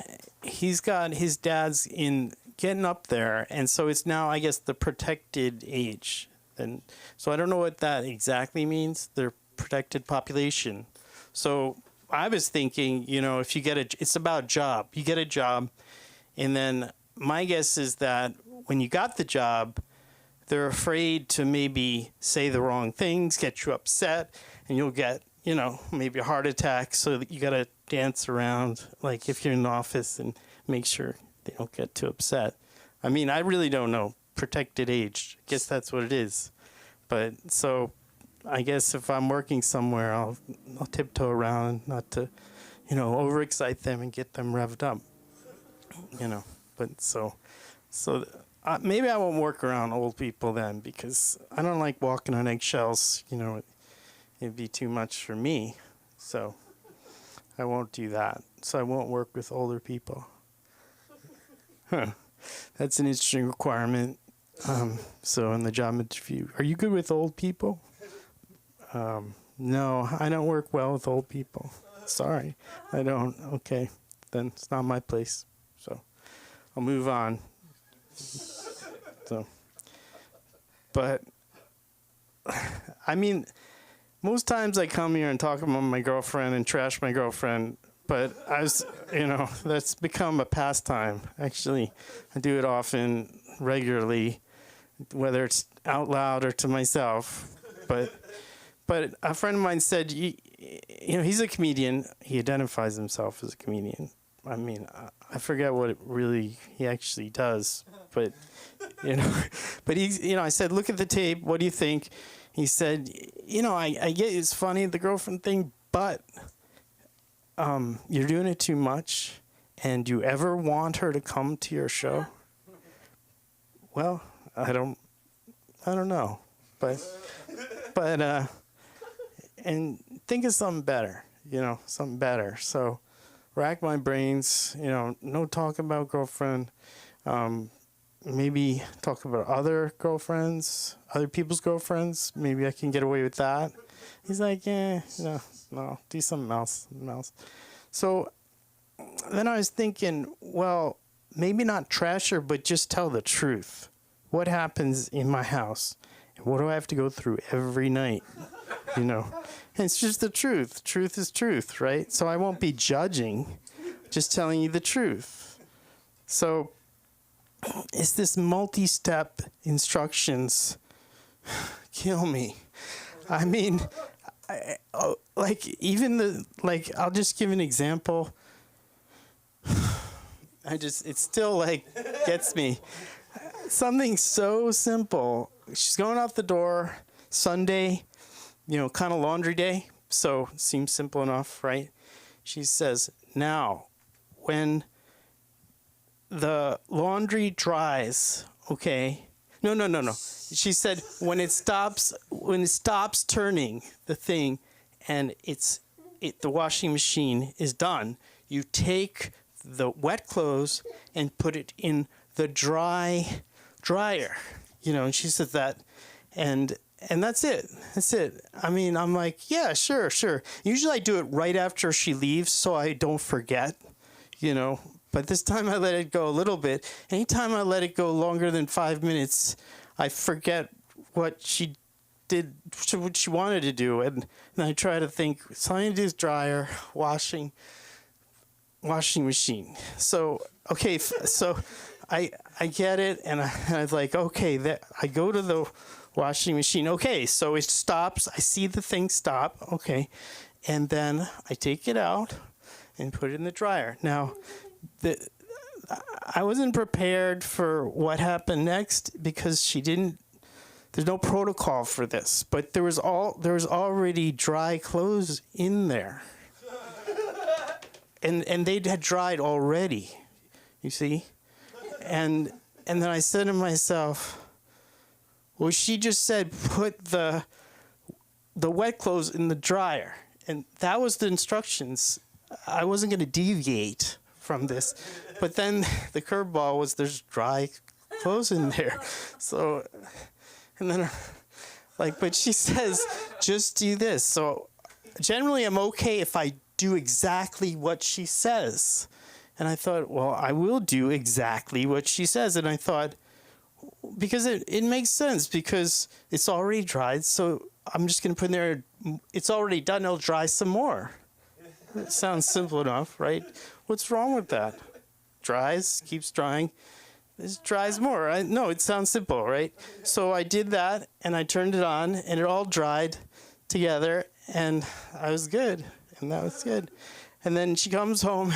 he's got his dad's in getting up there, and so it's now, I guess, the protected age. And so I don't know what that exactly means. The protected population. So I was thinking, you know, if you get it's about job. You get a job, and then my guess is that when you got the job, they're afraid to maybe say the wrong things, get you upset, and you'll get, you know, maybe a heart attack. So that you got to dance around, like if you're in the office, and make sure they don't get too upset. I mean, I really don't know. Protected age. I guess that's what it is. But so I guess if I'm working somewhere, I'll tiptoe around, not to, you know, overexcite them and get them revved up. You know. But so maybe I won't work around old people then, because I don't like walking on eggshells. You know, it'd be too much for me. So I won't do that. So I won't work with older people. Huh. That's an interesting requirement. So in the job interview, are you good with old people? No, I don't work well with old people. Sorry, I don't. Okay, then it's not my place. So I'll move on. So, but I mean, most times I come here and talk about my girlfriend and trash my girlfriend, but you know, that's become a pastime. Actually, I do it often, regularly, whether it's out loud or to myself. But a friend of mine said, you know, he's a comedian. He identifies himself as a comedian. I mean, I forget what he actually does, but, you know, but I said, look at the tape. What do you think? He said, you know, I get it's funny, the girlfriend thing, but you're doing it too much. And do you ever want her to come to your show? Well, I don't I don't know, but and think of something better, something better. So rack my brains, no talk about girlfriend. Maybe talk about other girlfriends, other people's girlfriends. Maybe I can get away with that. He's like, no, do something else. So then I was thinking, well, maybe not trash her, but just tell the truth. What happens in my house? And what do I have to go through every night? And it's just the truth. Truth is truth, right? So I won't be judging, just telling you the truth. So it's this multi-step instructions kill me. I mean, I'll just give an example. It still gets me. Something so simple. She's going out the door Sunday, kind of laundry day. So it seems simple enough, right? She says, now, when the laundry dries, okay. No. She said when it stops turning the thing and the washing machine is done, you take the wet clothes and put it in the dryer. And she said that and that's it. That's it. I mean, I'm like, yeah, sure. Usually I do it right after she leaves so I don't forget, But this time I let it go a little bit. Anytime I let it go longer than 5 minutes, I forget what she did, what she wanted to do. And I try to think, so I need to do dryer, washing machine. So, okay, so I get it. And I was like, okay, I go to the washing machine. Okay, so it stops. I see the thing stop. Okay. And then I take it out and put it in the dryer. Now, I wasn't prepared for what happened next because there's no protocol for this, but there was already dry clothes in there. And they had dried already, you see? And then I said to myself, well, she just said put the wet clothes in the dryer. And that was the instructions. I wasn't going to deviate from this. But then the curveball was there's dry clothes in there. So, and then but she says, just do this. So generally I'm okay if I do exactly what she says. And I thought, well, I will do exactly what she says. And I thought, because it makes sense because it's already dried. So I'm just going to put in there, it's already done, it'll dry some more. It sounds simple enough, right? What's wrong with that? Dries, keeps drying. This dries more. No, it sounds simple, right? So I did that, and I turned it on, and it all dried together, and I was good, and that was good. And then she comes home,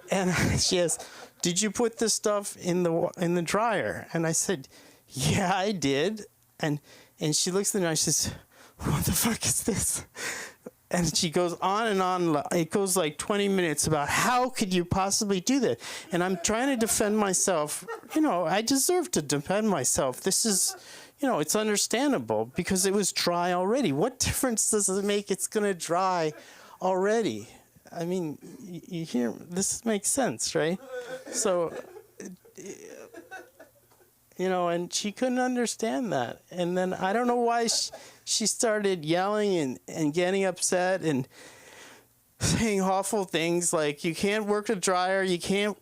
and she says, "Did you put this stuff in the dryer?" And I said, "Yeah, I did." And she looks at me and she says, "What the fuck is this?" And she goes on and on. It goes like 20 minutes about how could you possibly do that? And I'm trying to defend myself. I deserve to defend myself. This is, it's understandable because it was dry already. What difference does it make? It's going to dry already. I mean, you hear, this makes sense, right? So, and she couldn't understand that. And then I don't know why she started yelling and getting upset and saying awful things like, you can't work the dryer, you can't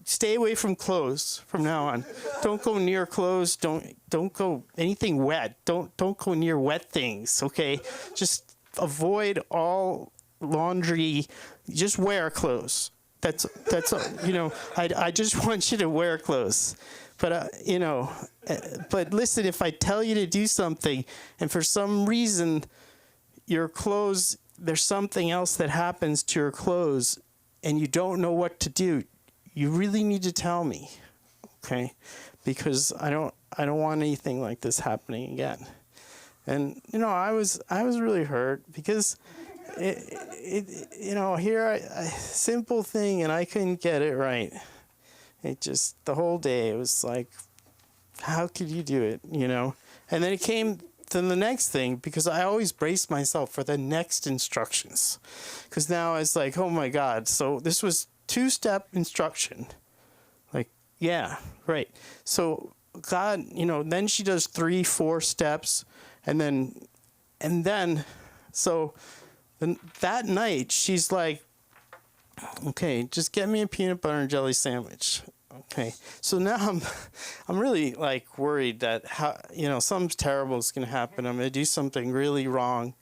stay away from clothes from now on. Don't go near clothes, don't go anything wet. Don't go near wet things, okay? Just avoid all laundry, just wear clothes. That's I just want you to wear clothes. But, but listen, if I tell you to do something and for some reason your clothes, there's something else that happens to your clothes and you don't know what to do, you really need to tell me, okay? Because I don't want anything like this happening again. And, I was really hurt because simple thing and I couldn't get it right. It just, the whole day, it was like how could you do it, you know? And then it came to the next thing, because I always brace myself for the next instructions. Because now it's like, oh my God. So this was 2-step instruction. Like, yeah, right. So God, you know, then she does 3-4 steps. And then, so then that night she's like, okay, just get me a peanut butter and jelly sandwich. Okay, so now I'm really like worried that something terrible is gonna happen. I'm gonna do something really wrong,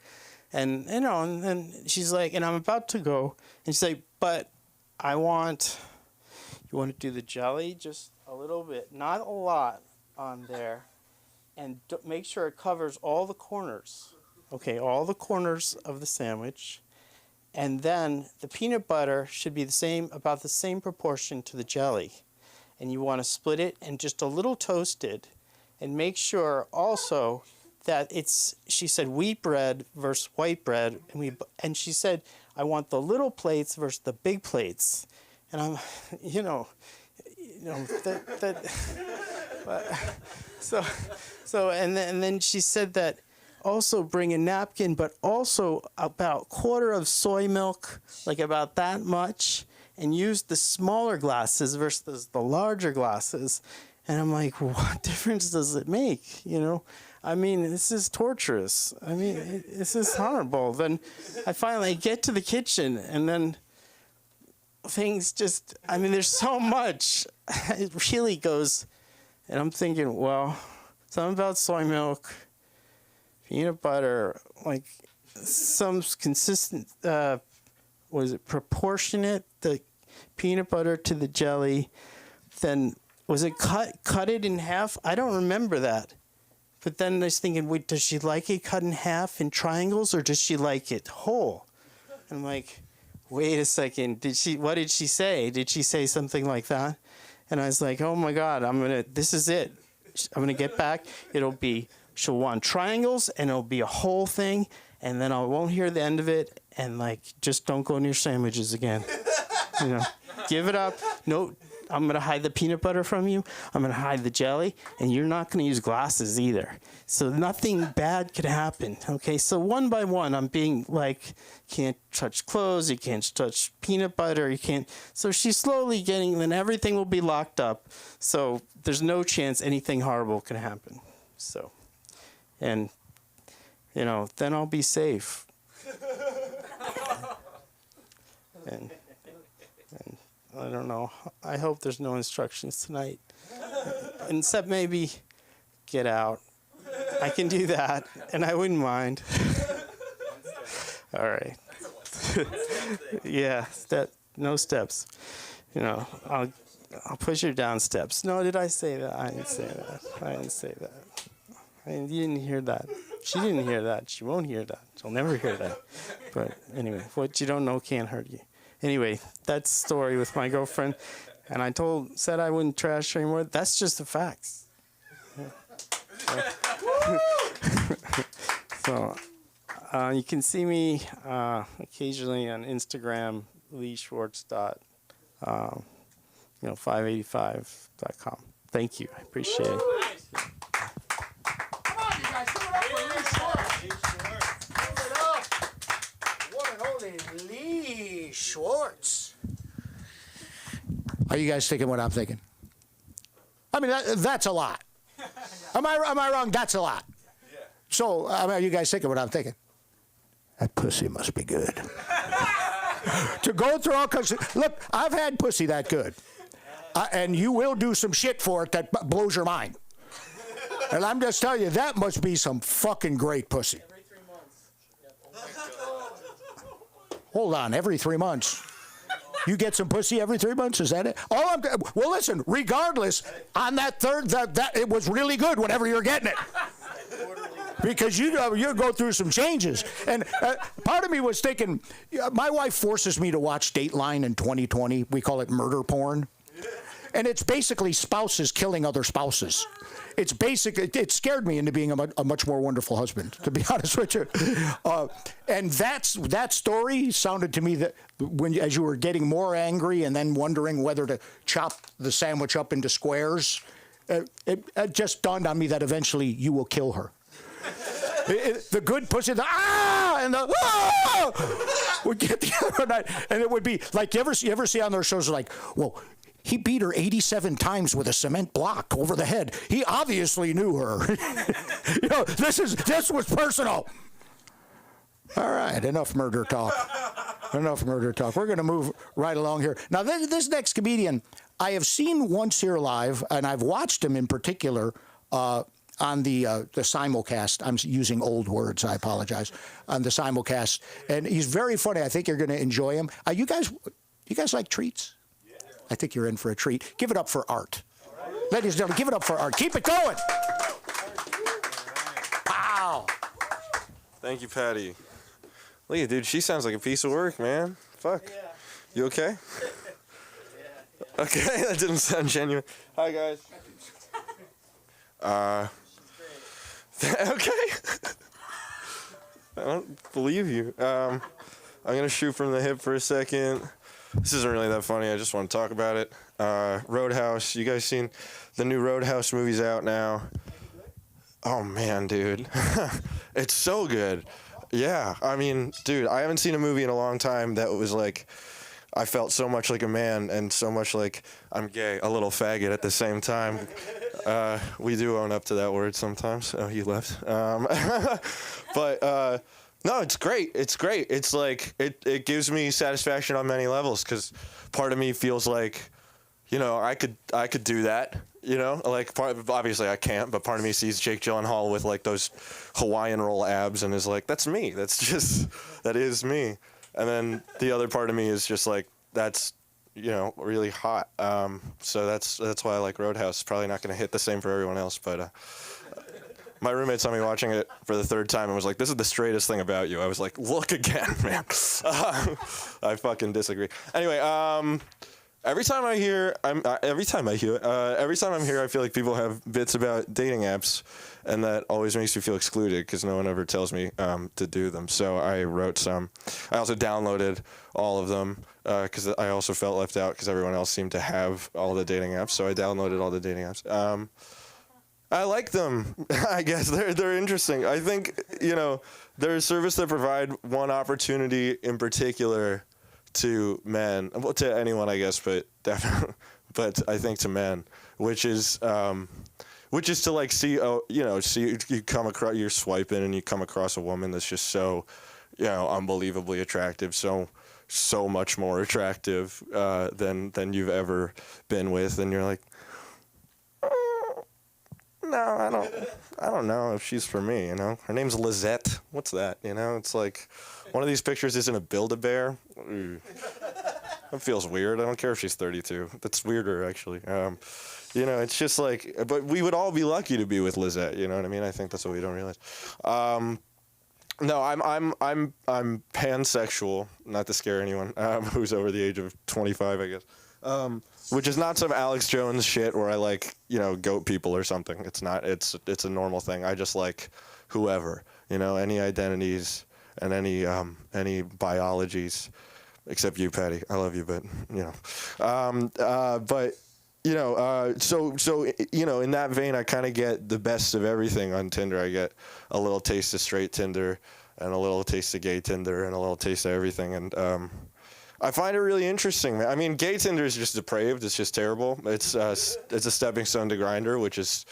and and then she's like, and I'm about to go, and she's like, but you want to do the jelly just a little bit, not a lot on there, and make sure it covers all the corners. Okay, all the corners of the sandwich, and then the peanut butter should be about the same proportion to the jelly. And you want to split it and just a little toasted, and make sure also that she said wheat bread versus white bread, and she said I want the little plates versus the big plates, and I'm, so and then she said that also bring a napkin, but also about 1/4 of soy milk, like about that much. And use the smaller glasses versus the larger glasses. And I'm like, what difference does it make? You know, I mean, this is torturous. I mean, this is horrible. Then I finally get to the kitchen, and then things just, I mean, there's so much. It really goes, and I'm thinking, well, something about soy milk, peanut butter, like some consistent, proportionate, the peanut butter to the jelly. Then was it cut it in half? I don't remember that. But then I was thinking, wait, does she like it cut in half in triangles, or does she like it whole? And I'm like, wait a second, what did she say? Did she say something like that? And I was like, oh my God, this is it. I'm gonna get back. She'll want triangles, and it'll be a whole thing, and then I won't hear the end of it, and like, just don't go near sandwiches again. Give it up. No, I'm going to hide the peanut butter from you. I'm going to hide the jelly, and you're not going to use glasses either. So nothing bad could happen. Okay, so one by one, I'm being like, can't touch clothes, you can't touch peanut butter, you can't. So she's slowly then everything will be locked up. So there's no chance anything horrible can happen. So, and, then I'll be safe. And I don't know. I hope there's no instructions tonight. Except maybe get out. I can do that, and I wouldn't mind. All right. Yeah, no steps. I'll push her down steps. No, did I say that? I didn't say that. You didn't hear that. She didn't hear that. She won't hear that. She'll never hear that. But anyway, what you don't know can't hurt you. Anyway, that's the story with my girlfriend. And I said I wouldn't trash her anymore. That's just the facts. Yeah. So you can see me occasionally on Instagram, leeschwartz.585.com. Thank you. I appreciate it. Come on, you guys, give it up for Lee Schwartz. Give it up. One and only Lee Schwartz. Are you guys thinking what I'm thinking? I mean, that's a lot. Am I wrong? That's a lot. Yeah. So, are you guys thinking what I'm thinking? That pussy must be good. To go through all kinds of, look, I've had pussy that good. And you will do some shit for it that blows your mind. And I'm just telling you, that must be some fucking great pussy. Every 3 months. Hold on, every 3 months. You get some pussy every 3 months? Is that it? Well, listen. Regardless, on that third, that it was really good whenever you're getting it, because you go through some changes. And part of me was thinking, my wife forces me to watch Dateline in 2020. We call it murder porn, and it's basically spouses killing other spouses. It's it scared me into being a much more wonderful husband, to be honest with you. And that story sounded to me that as you were getting more angry and then wondering whether to chop the sandwich up into squares it just dawned on me that eventually you will kill her. The good pussy, the and the would get the other night, and it would be like you ever see on their shows like, well, he beat her 87 times with a cement block over the head. He obviously knew her. This was personal. All right, enough murder talk. Enough murder talk. We're going to move right along here. Now, this next comedian I have seen once here live, and I've watched him in particular on the simulcast. I'm using old words. I apologize. On the simulcast, and he's very funny. I think you're going to enjoy him. You guys like treats? Yeah. I think you're in for a treat. Give it up for Art. Ladies and gentlemen, give it up for Art. Keep it going. Wow. Thank you, Patty. Look at dude, she sounds like a piece of work, man. Fuck. Yeah. You okay? Yeah. Okay, that didn't sound genuine. Hi, guys. Okay. I don't believe you. I'm gonna shoot from the hip for a second. This isn't really that funny. I just want to talk about it. Roadhouse. You guys seen the new Roadhouse movies out now? Oh man, dude, it's so good. Yeah, I mean, dude, I haven't seen a movie in a long time that was like, I felt so much like a man and so much like I'm gay, a little faggot at the same time. We do own up to that word sometimes. Oh, he left. But no, it's great. It's great. It's like, it gives me satisfaction on many levels because part of me feels like, I could do that. Like obviously I can't, but part of me sees Jake Gyllenhaal with like those Hawaiian roll abs and is like, that's me. That is me. And then the other part of me is just like, that's, really hot. So that's why I like Roadhouse. Probably not going to hit the same for everyone else, but my roommate saw me watching it for the third time and was like, this is the straightest thing about you. I was like, look again, man. I fucking disagree. Anyway, every time I'm here, I feel like people have bits about dating apps, and that always makes me feel excluded because no one ever tells me to do them. So I wrote some. I also downloaded all of them because I also felt left out because everyone else seemed to have all the dating apps. So I downloaded all the dating apps. I like them. I guess they're interesting. I think they're a service that provide one opportunity in particular to men, well, to anyone, I guess, but definitely, but I think to men, which is to like see you come across, you're swiping and you come across a woman that's just so, unbelievably attractive, so much more attractive than you've ever been with, and you're like, no, I don't know if she's for me. Her name's Lizette. What's that? It's like one of these pictures isn't a Build-A-Bear. That feels weird. I don't care if she's 32. That's weirder, actually. It's just like, but we would all be lucky to be with Lizette. You know what I mean? I think that's what we don't realize. No, I'm pansexual. Not to scare anyone who's over the age of 25, I guess. Which is not some Alex Jones shit where I like, goat people or something. It's not. It's a normal thing. I just like whoever, any identities and any biologies, except you, Patty. I love you, but so in that vein, I kind of get the best of everything on Tinder. I get a little taste of straight Tinder and a little taste of gay Tinder and a little taste of everything, and I find it really interesting. I mean, gay Tinder is just depraved. It's just terrible. It's a stepping stone to Grindr, which is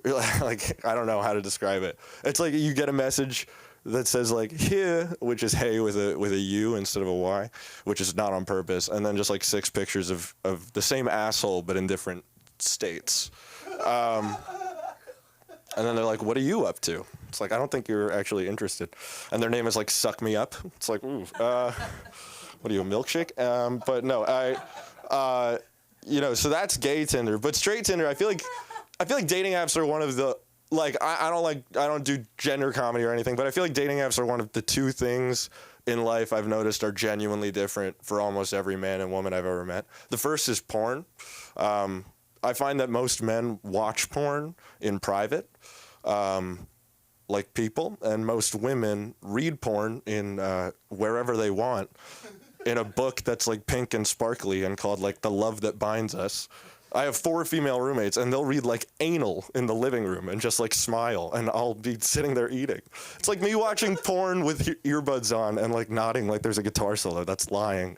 like, I don't know how to describe it. It's like you get a message that says like here, which is hey with a U instead of a Y, which is not on purpose, and then just like 6 pictures of the same asshole but in different states. And then they're like, what are you up to? It's like, I don't think you're actually interested. And their name is like Suck Me Up. It's like, ooh. What are you, a milkshake? But no, so that's gay Tinder. But straight Tinder, I feel like dating apps are one of the, like, I don't do gender comedy or anything, but I feel like dating apps are one of the 2 things in life I've noticed are genuinely different for almost every man and woman I've ever met. The first is porn. I find that most men watch porn in private, like people, and most women read porn in wherever they want, in a book that's like pink and sparkly and called like The Love That Binds Us. I have 4 female roommates, and they'll read like anal in the living room and just like smile, and I'll be sitting there eating. It's like me watching porn with earbuds on and like nodding like there's a guitar solo. That's lying.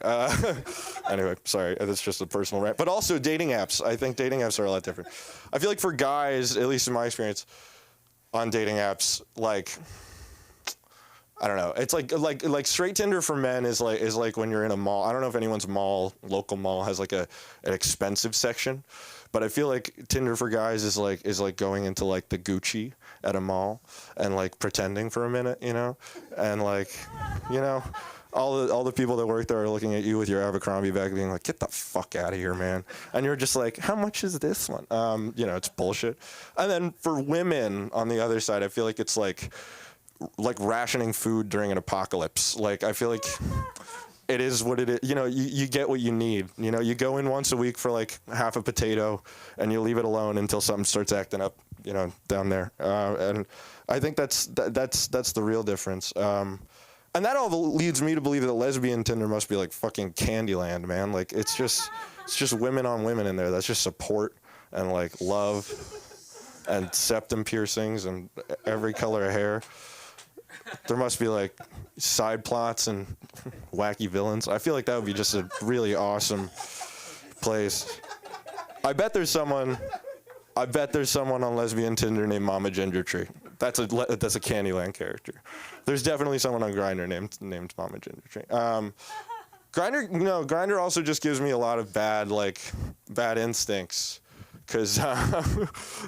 Anyway, sorry, that's just a personal rant. But also dating apps. I think dating apps are a lot different. I feel like for guys, at least in my experience, on dating apps, like, I don't know. It's like straight Tinder for men is like when you're in a mall. I don't know if anyone's local mall has like an expensive section, but I feel like Tinder for guys is like going into like the Gucci at a mall and like pretending for a minute, you know, and like, you know, all the people that work there are looking at you with your Abercrombie bag, being like, "Get the fuck out of here, man!" And you're just like, "How much is this one?" You know, it's bullshit. And then for women on the other side, I feel like it's like rationing food during an apocalypse. Like, I feel like it is what it is. You know, you get what you need. You know, you go in once a week for like half a potato and you leave it alone until something starts acting up, you know, down there. And I think that's the real difference. And that all leads me to believe that lesbian Tinder must be like fucking Candyland, man. Like, it's just women on women in there. That's just support and like love and septum piercings and every color of hair. There must be like side plots and wacky villains. I feel like that would be just a really awesome place. I bet there's someone on lesbian Tinder named Mama Ginger Tree. That's a Candyland character. There's definitely someone on Grindr named Mama Ginger Tree. Grindr also just gives me a lot of bad instincts. Because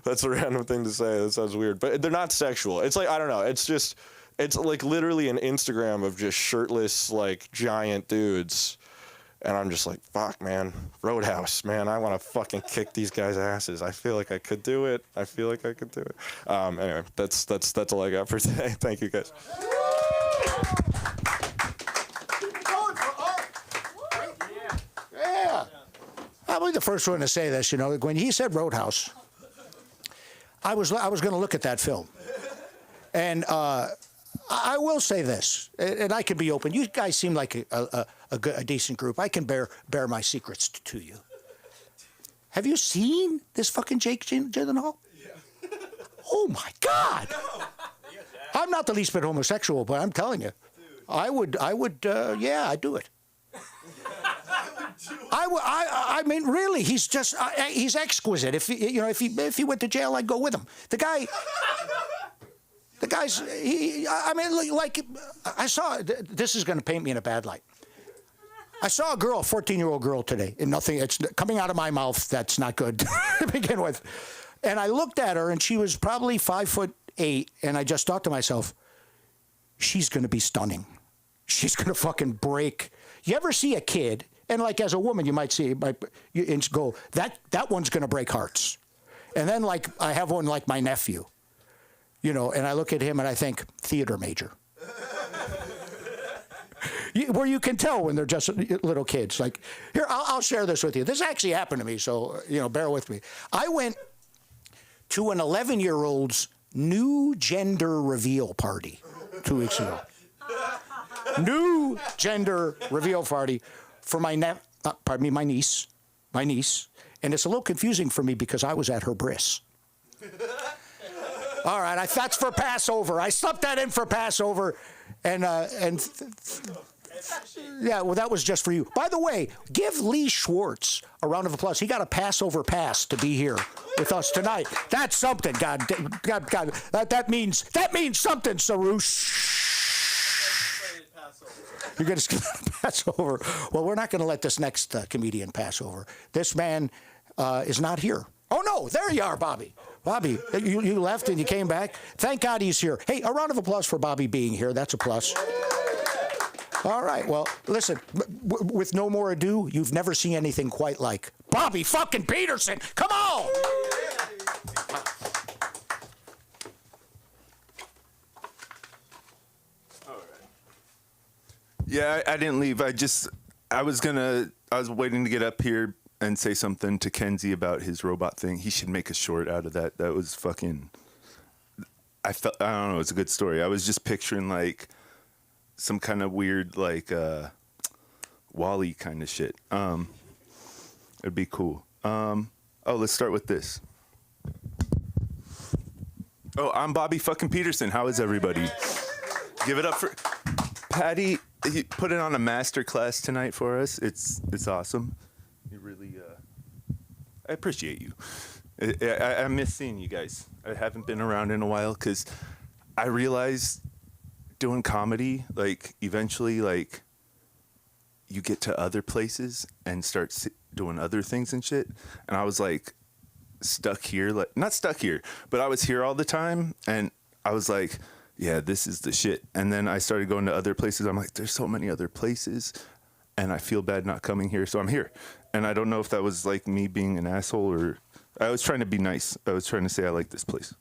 that's a random thing to say. That sounds weird. But they're not sexual. It's like, I don't know. It's like literally an Instagram of just shirtless, like, giant dudes. And I'm just like, fuck, man. Roadhouse, man. I want to fucking kick these guys' asses. I feel like I could do it. Anyway, that's all I got for today. Thank you, guys. Yeah. I'll be the first one to say this. You know, when he said Roadhouse, I was going to look at that film, and I will say this, and I can be open. You guys seem like a decent group. I can bear my secrets to you. Have you seen this fucking Jake Gyllenhaal? Yeah. Oh my God! I'm not the least bit homosexual, but I'm telling you, I would, yeah, I'd do it. I mean, really, he's just, he's exquisite. If he went to jail, I'd go with him. The guy's, I mean, like, I saw, this is going to paint me in a bad light. I saw a girl, a 14-year-old girl today, and nothing, it's coming out of my mouth, that's not good to begin with. And I looked at her, and she was probably 5'8", and I just thought to myself, she's going to be stunning. She's going to fucking break. You ever see a kid, and like as a woman, you might see, and go, that one's going to break hearts. And then like I have one like my nephew, you know, and I look at him and I think, theater major. Where you can tell when they're just little kids. Like, here, I'll share this with you. This actually happened to me, so, you know, bear with me. I went to an 11-year-old's new gender reveal party 2 weeks ago. New gender reveal party for my niece. And it's a little confusing for me because I was at her bris. All right, that's for Passover. I slept that in for Passover, and yeah, well, that was just for you. By the way, give Lee Schwartz a round of applause. He got a Passover pass to be here with us tonight. That's something. God, that means something, Sarouche. You're going to pass over. Well, we're not going to let this next comedian pass over. This man is not here. Oh, no, there you are, Bobby. Bobby, you left and you came back. Thank God he's here. Hey, a round of applause for Bobby being here. That's a plus. All right, well, listen, with no more ado, you've never seen anything quite like Bobby fucking Peterson. Come on! Yeah, I didn't leave. I was waiting to get up here and say something to Kenzie about his robot thing. He should make a short out of that. That was fucking, I don't know, it's a good story. I was just picturing like some kind of weird like Wall-E kind of shit. It'd be cool. Oh, let's start with this. Oh, I'm Bobby fucking Peterson. How is everybody? Give it up for Patty. You put it on a master class tonight for us. It's awesome. You really, I appreciate you. I miss seeing you guys. I haven't been around in a while because I realized doing comedy, like eventually, like you get to other places and start doing other things and shit. And I was like stuck here, like not stuck here, but I was here all the time. And I was like, yeah, this is the shit. And then I started going to other places. I'm like, there's so many other places and I feel bad not coming here. So I'm here. And I don't know if that was like me being an asshole or I was trying to be nice. I was trying to say I like this place.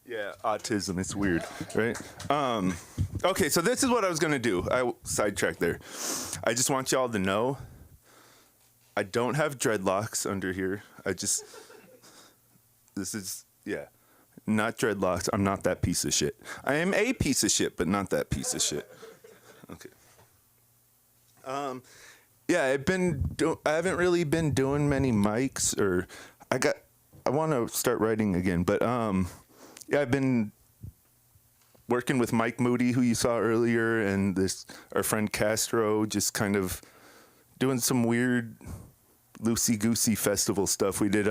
Yeah, autism, it's weird, right? Okay, so this is what I was gonna do. I sidetracked there. I just want y'all to know I don't have dreadlocks under here. This is, yeah, not dreadlocks. I'm not that piece of shit. I am a piece of shit, but not that piece of shit. Okay. Yeah, I haven't really been doing many mics, or I want to start writing again, but yeah, I've been working with Mike Moody, who you saw earlier, and our friend Castro, just kind of doing some weird loosey-goosey festival stuff. We did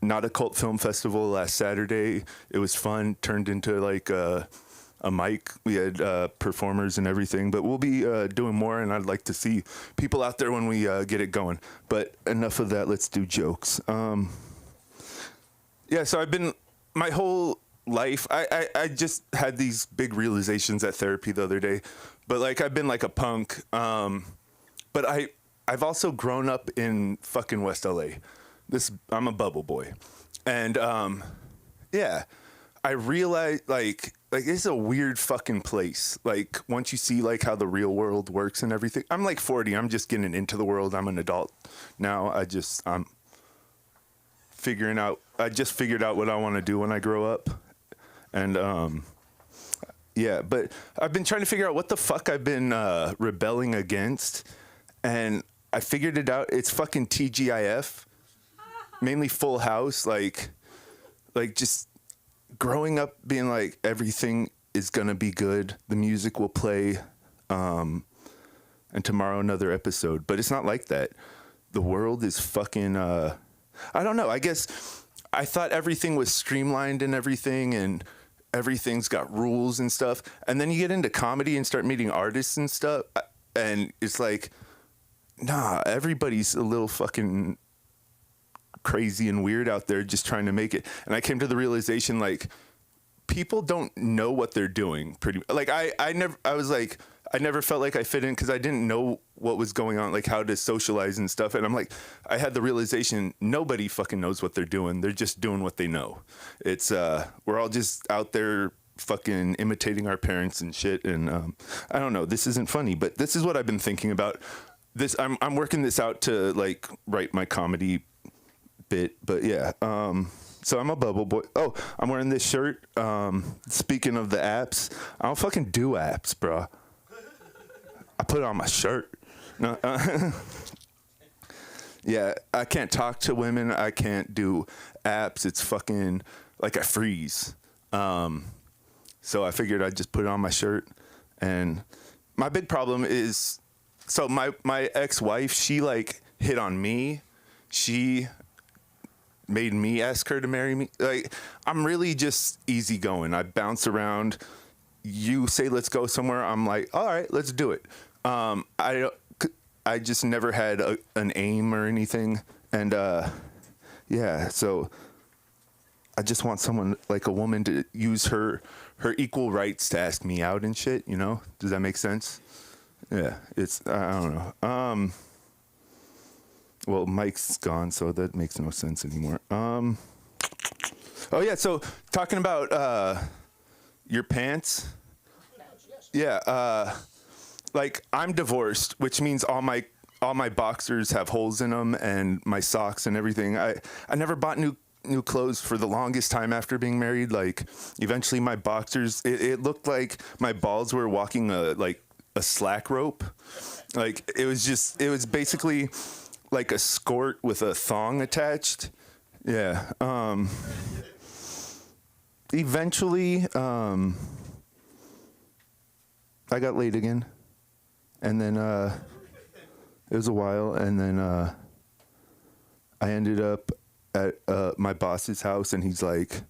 Not a Cult Film Festival last Saturday. It was fun, turned into like a mic. We had performers and everything, but we'll be doing more, and I'd like to see people out there when we get it going. But enough of that, let's do jokes. Yeah, so I've been, my whole life, I just had these big realizations at therapy the other day, but like I've been like a punk, but I've also grown up in fucking West LA. I'm a bubble boy. And yeah, I realized like this is a weird fucking place. Like once you see like how the real world works and everything. I'm like 40. I'm just getting into the world. I'm an adult now. I'm figuring out. I just figured out what I want to do when I grow up. And yeah, but I've been trying to figure out what the fuck I've been rebelling against, and I figured it out. It's fucking TGIF, mainly Full House, like just growing up being like everything is gonna be good. The music will play, and tomorrow another episode. But it's not like that. The world is fucking. I don't know. I guess I thought everything was streamlined and everything, and everything's got rules and stuff. And then you get into comedy and start meeting artists and stuff, and it's like, nah, everybody's a little fucking crazy and weird out there just trying to make it. And I came to the realization, like, people don't know what they're doing. Like I never felt like I fit in because I didn't know what was going on, like how to socialize and stuff. And I'm like, I had the realization nobody fucking knows what they're doing. They're just doing what they know. It's we're all just out there fucking imitating our parents and shit. And I don't know. This isn't funny, but this is what I've been thinking about. I'm working this out to like write my comedy bit. But yeah. So I'm a bubble boy. Oh, I'm wearing this shirt. Speaking of the apps, I don't fucking do apps, bro. I put it on my shirt. No, yeah, I can't talk to women. I can't do apps. It's fucking like I freeze. So I figured I'd just put it on my shirt. And my big problem is, so my ex-wife, she like hit on me. She made me ask her to marry me. Like, I'm really just easygoing. I bounce around. You say, let's go somewhere. I'm like, all right, let's do it. I just never had an aim or anything. And, yeah, so I just want someone, like a woman, to use her equal rights to ask me out and shit, you know? Does that make sense? Yeah, I don't know. Well, Mike's gone, so that makes no sense anymore. Oh yeah, so talking about your pants. Yeah, like I'm divorced, which means all my boxers have holes in them, and my socks and everything. I never bought new clothes for the longest time after being married. Like eventually my boxers, it looked like my balls were walking a slack rope. Like it was basically like a skirt with a thong attached. Yeah. Eventually, I got laid again, and then it was a while, and then I ended up at my boss's house, and he's like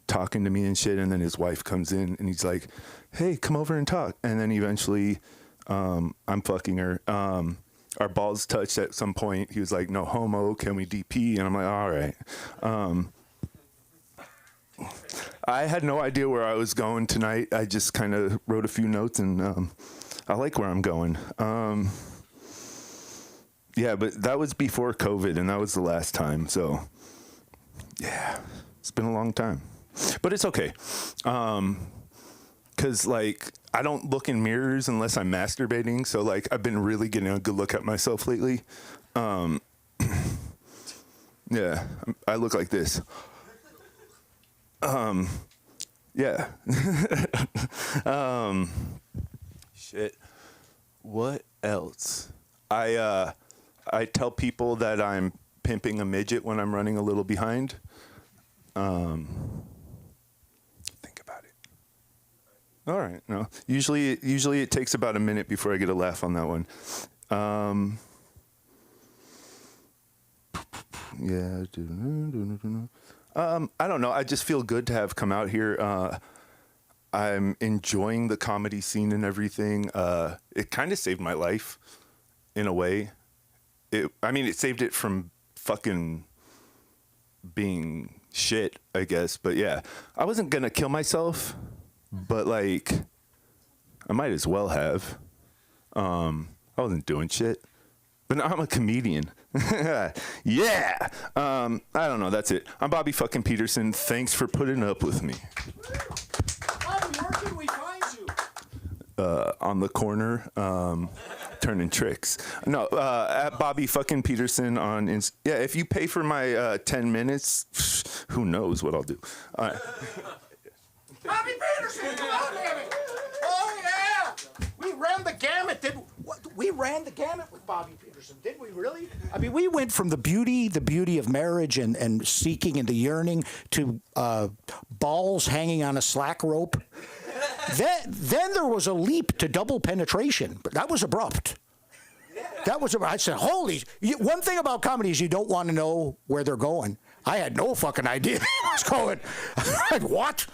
talking to me and shit, and then his wife comes in, and he's like, "Hey, come over and talk." And then eventually, I'm fucking her. Our balls touched at some point. He was like, "No homo, can we DP?" And I'm like, "All right." I had no idea where I was going tonight. I just kind of wrote a few notes, and I like where I'm going. Yeah, but that was before COVID, and that was the last time. So, yeah, it's been a long time. But it's okay. Because, like, I don't look in mirrors unless I'm masturbating. So, like, I've been really getting a good look at myself lately. Yeah, I look like this. Yeah. Shit. What else? I tell people that I'm pimping a midget when I'm running a little behind. Think about it. All right. No. Usually it takes about a minute before I get a laugh on that one. Yeah. I don't know. I just feel good to have come out here. I'm enjoying the comedy scene and everything. It kind of saved my life in a way. It saved it from fucking being shit, I guess. But yeah, I wasn't going to kill myself, but like, I might as well have. I wasn't doing shit. But now I'm a comedian. Yeah. I don't know. That's it. I'm Bobby fucking Peterson. Thanks for putting up with me. Bobby, where can we find you? On the corner, turning tricks. No, at Bobby fucking Peterson on yeah, if you pay for my 10 minutes, who knows what I'll do. All right. Bobby Peterson, come on, damn it! Oh yeah, we ran the gamut. We ran the gamut with Bobby Peterson, did we really? I mean, we went from the beauty of marriage and seeking and the yearning to balls hanging on a slack rope. Then there was a leap to double penetration, but that was abrupt. I said, one thing about comedy is you don't want to know where they're going. I had no fucking idea where I was going. Like, what?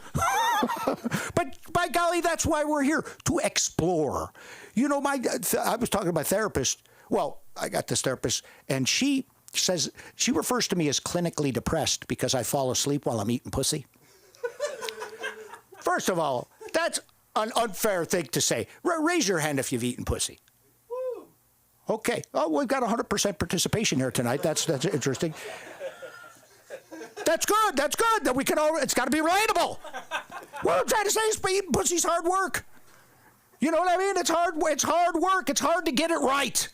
But by golly, that's why we're here, to explore. You know, I was talking to my therapist. Well, I got this therapist, and she refers to me as clinically depressed because I fall asleep while I'm eating pussy. First of all, that's an unfair thing to say. Raise your hand if you've eaten pussy. Okay. Oh, we've got 100% participation here tonight. That's interesting. That's good. That we can all. It's got to be relatable. What I'm trying to say is, eating pussy's hard work. You know what I mean? It's hard. It's hard work. It's hard to get it right.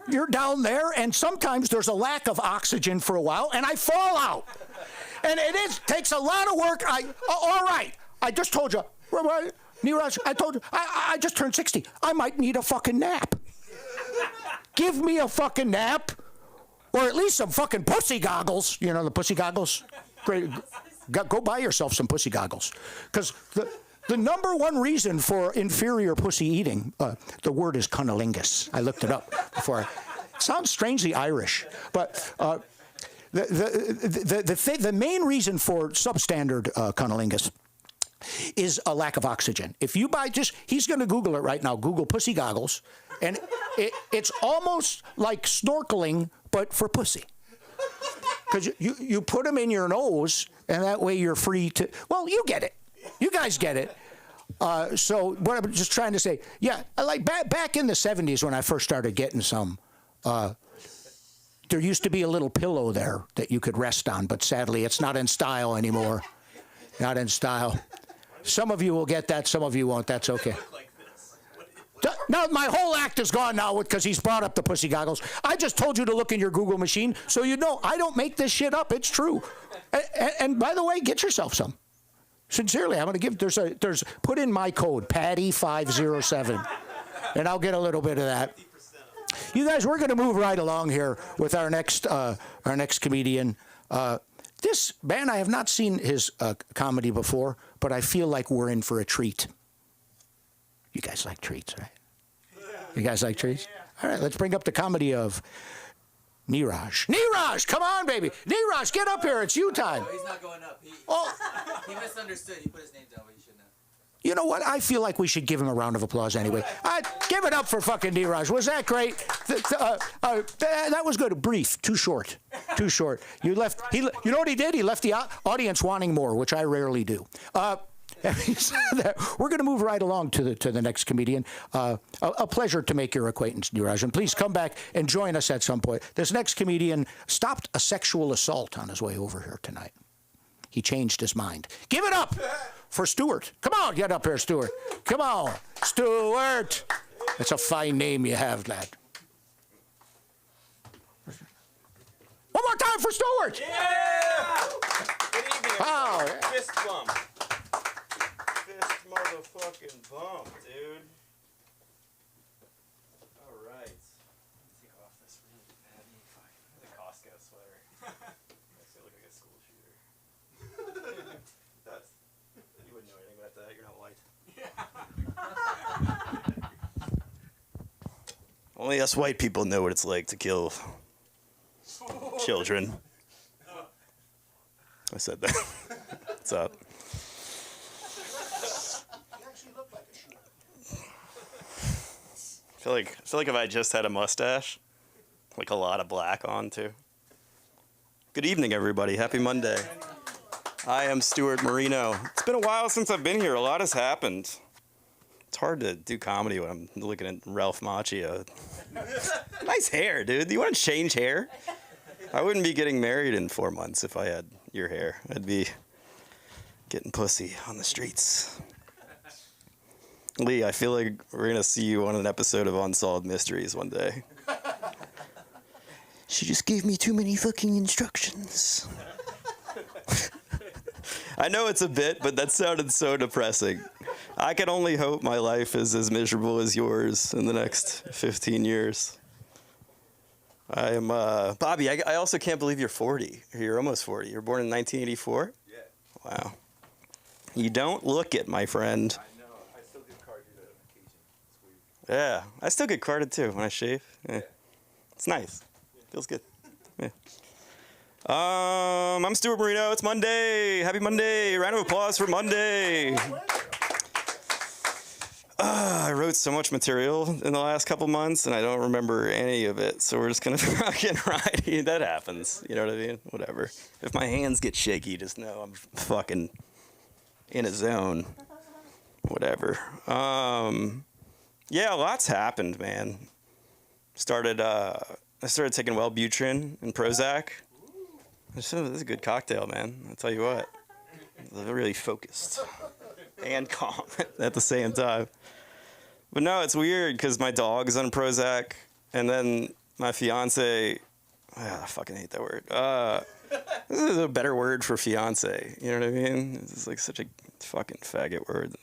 You're down there, and sometimes there's a lack of oxygen for a while, and I fall out. And takes a lot of work. All right. I just told you. Neeraj, I told you. I just turned 60. I might need a fucking nap. Give me a fucking nap, or at least some fucking pussy goggles. You know the pussy goggles? Great. Go buy yourself some pussy goggles. Because the number one reason for inferior pussy eating, the word is cunnilingus. I looked it up before. It sounds strangely Irish. But the main reason for substandard cunnilingus is a lack of oxygen. If you buy he's going to Google it right now, Google pussy goggles, and it's almost like snorkeling, but for pussy. Because you put them in your nose, and that way you're free to, well, you get it. You guys get it. So what I'm just trying to say, yeah, like back in the 70s when I first started getting some, there used to be a little pillow there that you could rest on, but sadly it's not in style anymore. Not in style. Some of you will get that, some of you won't. That's okay. Now, my whole act is gone now because he's brought up the pussy goggles. I just told you to look in your Google machine so you know I don't make this shit up. It's true. And by the way, get yourself some. Sincerely, I'm going to give, there's put in my code, Patty507, and I'll get a little bit of that. You guys, we're going to move right along here with our next comedian. This man, I have not seen his comedy before, but I feel like we're in for a treat. You guys like treats, right? You guys like treats? All right, let's bring up the comedy of Niraj. Niraj, come on, baby. Niraj, get up here. It's you time. No, he's not going up. He misunderstood. He put his name down, but he shouldn't have. You know what? I feel like we should give him a round of applause anyway. Give it up for fucking Niraj. Was that great? That was good. Brief. Too short. Too short. You know what he did? He left the audience wanting more, which I rarely do. We're going to move right along to the next comedian. A pleasure to make your acquaintance, Niraj. And please come back and join us at some point. This next comedian stopped a sexual assault on his way over here tonight. He changed his mind. Give it up for Stuart. Come on, get up here, Stuart. Come on, Stuart. That's a fine name you have, lad. One more time for Stuart. Yeah! Good evening, Wow. everyone. Fist bump. Fist motherfucking bump, dude. All right. Take off this really heavy fucking Costco sweater. Makes me look like a school shooter. You wouldn't know anything about that. You're not white. Only us white people know what it's like to kill children. I said that. What's up? I feel like if I just had a mustache, like a lot of black on too. Good evening, everybody. Happy Monday. I am Stuart Marino. It's been a while since I've been here. A lot has happened. It's hard to do comedy when I'm looking at Ralph Macchio. Nice hair, dude. Do you want to change hair? I wouldn't be getting married in 4 months if I had your hair. I'd be getting pussy on the streets. Lee, I feel like we're going to see you on an episode of Unsolved Mysteries one day. She just gave me too many fucking instructions. I know it's a bit, but that sounded so depressing. I can only hope my life is as miserable as yours in the next 15 years. I am, Bobby, I also can't believe you're 40. You're almost 40. You were born in 1984? Yeah. Wow. You don't look it, my friend. I know. I still get carded on occasion. It's weird. Yeah. I still get carded, too, when I shave. Yeah. It's nice. Feels good. Yeah. I'm Stuart Marino. It's Monday. Happy Monday. Round of applause for Monday. I wrote so much material in the last couple months, and I don't remember any of it. So we're just gonna fucking ride. That happens. You know what I mean? Whatever. If my hands get shaky, just know I'm fucking in a zone. Whatever. Yeah, lots happened, man. I started taking Wellbutrin and Prozac. This is a good cocktail, man. I'll tell you what. It's really focused and calm at the same time. But no, it's weird because my dog's on Prozac, and then my fiance. I fucking hate that word. This is a better word for fiance. You know what I mean? It's like such a fucking faggot word.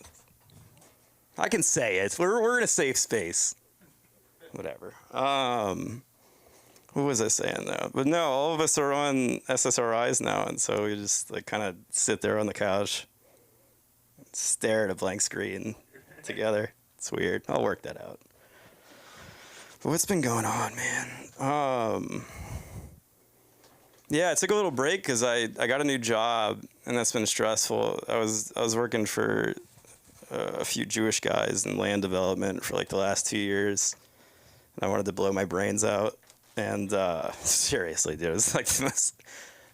I can say it. We're in a safe space. Whatever. What was I saying though? But no, all of us are on SSRIs now, and so we just like kind of sit there on the couch, stare at a blank screen together. It's weird. I'll work that out. But what's been going on, man? Yeah, I took a little break because I got a new job, and that's been stressful. I was working for a few Jewish guys in land development for like the last 2 years, and I wanted to blow my brains out. And seriously, dude, it was like the most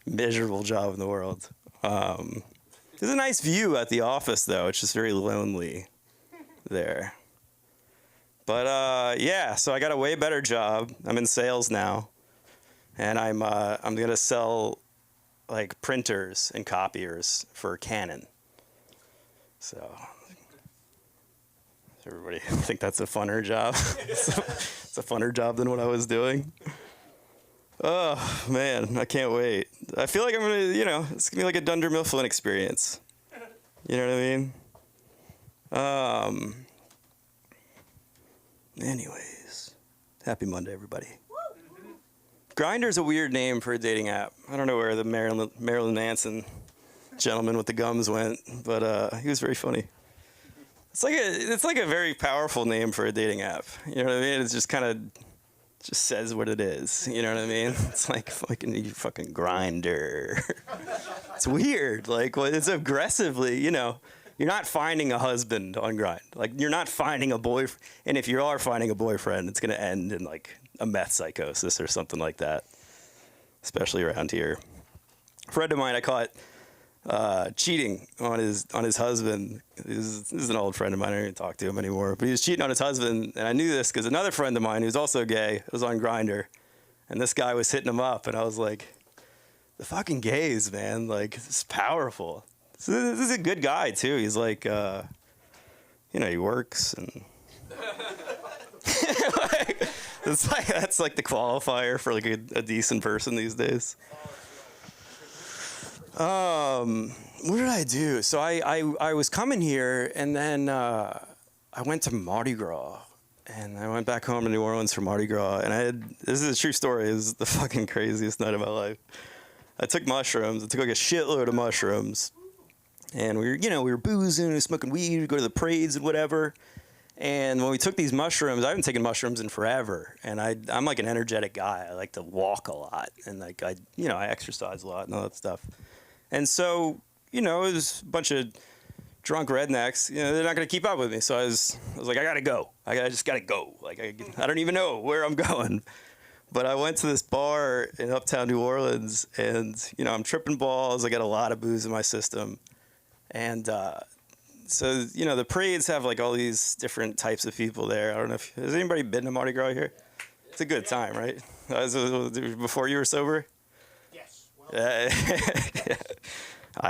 miserable job in the world. There's a nice view at the office, though. It's just very lonely there. But yeah, so I got a way better job. I'm in sales now, and I'm gonna sell like printers and copiers for Canon. So does everybody think that's a funner job? It's a funner job than what I was doing. Oh man, I can't wait. I feel like I'm gonna, it's gonna be like a Dunder Mifflin experience. You know what I mean? Anyways, Happy Monday, everybody. Grindr's a weird name for a dating app. I don't know where the Marilyn Manson gentleman with the gums went, but he was very funny. It's like a very powerful name for a dating app. You know what I mean? It's just kind of just says what it is. You know what I mean? It's like fucking Grinder. It's weird. Like, well, it's aggressively, you know. You're not finding a husband on Grind. Like, you're not finding a boyfriend. And if you are finding a boyfriend, it's gonna end in like a meth psychosis or something like that. Especially around here. A friend of mine I caught cheating on his husband. This is an old friend of mine. I don't even talk to him anymore. But he was cheating on his husband, and I knew this because another friend of mine who's also gay was on Grindr, and this guy was hitting him up, and I was like, the fucking gays, man. Like, this is powerful. So this is a good guy too. He's like, you know, he works and. That's like the qualifier for like a decent person these days. What did I do? So I was coming here, and then I went to Mardi Gras, and I went back home to New Orleans for Mardi Gras, and this is a true story. It was the fucking craziest night of my life. I took mushrooms. I took like a shitload of mushrooms, and we were boozing and smoking weed. We'd go to the parades and whatever. And when we took these mushrooms, I haven't taken mushrooms in forever, and I'm like an energetic guy. I like to walk a lot, and like I exercise a lot and all that stuff. And so, you know, it was a bunch of drunk rednecks. You know, they're not going to keep up with me. So I was like, I got to go. I just got to go. Like, I don't even know where I'm going. But I went to this bar in uptown New Orleans, and, you know, I'm tripping balls. I got a lot of booze in my system. And so, you know, the parades have, like, all these different types of people there. I don't know if... Has anybody been to Mardi Gras here? It's a good time, right? Before you were sober? I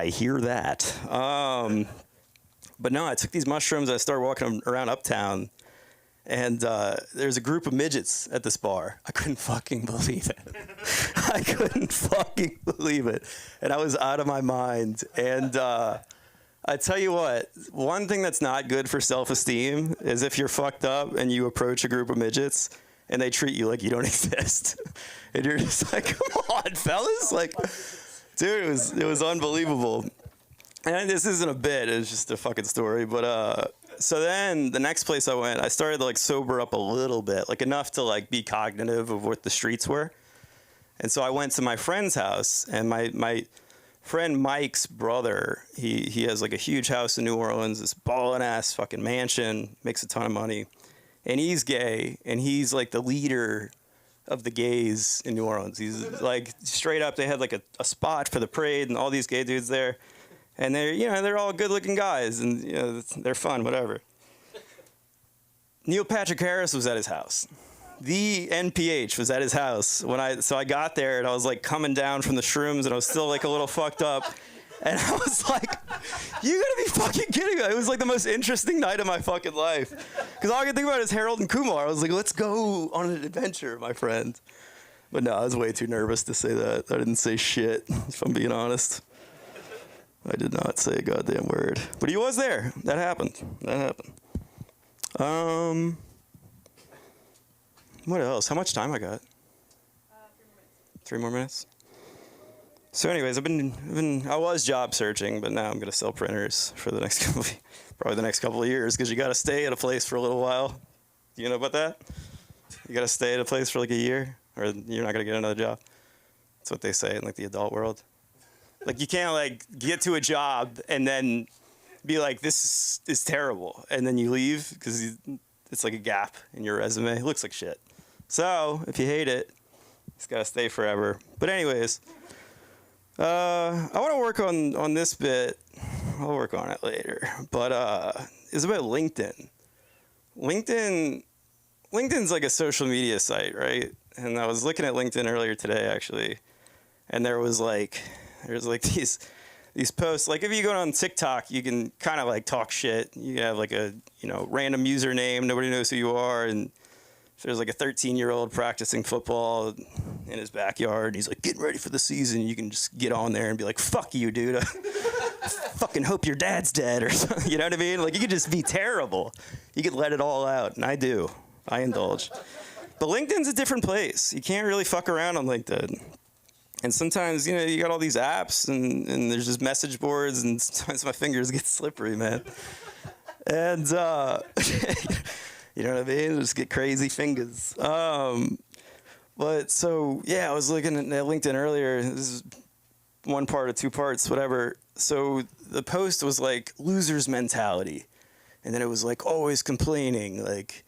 hear that. But no, I took these mushrooms. I started walking around uptown, and there's a group of midgets at this bar. I couldn't fucking believe it. I couldn't fucking believe it. And I was out of my mind. And I tell you what, one thing that's not good for self-esteem is if you're fucked up and you approach a group of midgets and they treat you like you don't exist. And you're just like, come on, fellas. Like, dude, it was unbelievable. And this isn't a bit, it's just a fucking story. But so then the next place I went, I started to like sober up a little bit, like enough to like be cognitive of what the streets were. And so I went to my friend's house, and my friend Mike's brother, he has like a huge house in New Orleans, this ballin' ass fucking mansion, makes a ton of money. And he's gay, and he's like the leader of the gays in New Orleans. He's like straight up, they had like a spot for the parade and all these gay dudes there. And they're all good looking guys, and you know, they're fun, whatever. Neil Patrick Harris was at his house. The NPH was at his house so I got there, and I was like coming down from the shrooms, and I was still like a little fucked up. And I was like, you gotta be fucking kidding me. It was like the most interesting night of my fucking life. Because all I could think about is Harold and Kumar. I was like, let's go on an adventure, my friend. But no, I was way too nervous to say that. I didn't say shit, if I'm being honest. I did not say a goddamn word. But he was there. That happened. What else? How much time I got? 3 more minutes. So anyways, I was job searching, but now I'm gonna sell printers for the next probably the next couple of years, because you gotta stay at a place for a little while. Do you know about that? You gotta stay at a place for like a year, or you're not gonna get another job. That's what they say in like the adult world. Like, you can't like get to a job and then be like, this is terrible, and then you leave because it's like a gap in your resume. It looks like shit. So if you hate it, it's gotta stay forever. But anyways. I want to work on this bit. I'll work on it later. But it's about LinkedIn. LinkedIn's like a social media site, right? And I was looking at LinkedIn earlier today, actually, and there's like these posts. Like, if you go on TikTok, you can kind of like talk shit. You can have like a random username, nobody knows who you are, and if there's like a 13-year-old practicing football in his backyard, and he's like getting ready for the season, you can just get on there and be like, fuck you, dude. I fucking hope your dad's dead, or something. You know what I mean? Like, you could just be terrible. You could let it all out, and I do. I indulge. But LinkedIn's a different place. You can't really fuck around on LinkedIn. And sometimes, you know, you got all these apps and there's just message boards, and sometimes my fingers get slippery, man. And, you know what I mean? Just get crazy fingers. But so, yeah, I was looking at LinkedIn earlier. This is one part or two parts, whatever. So the post was like loser's mentality. And then it was like always complaining, like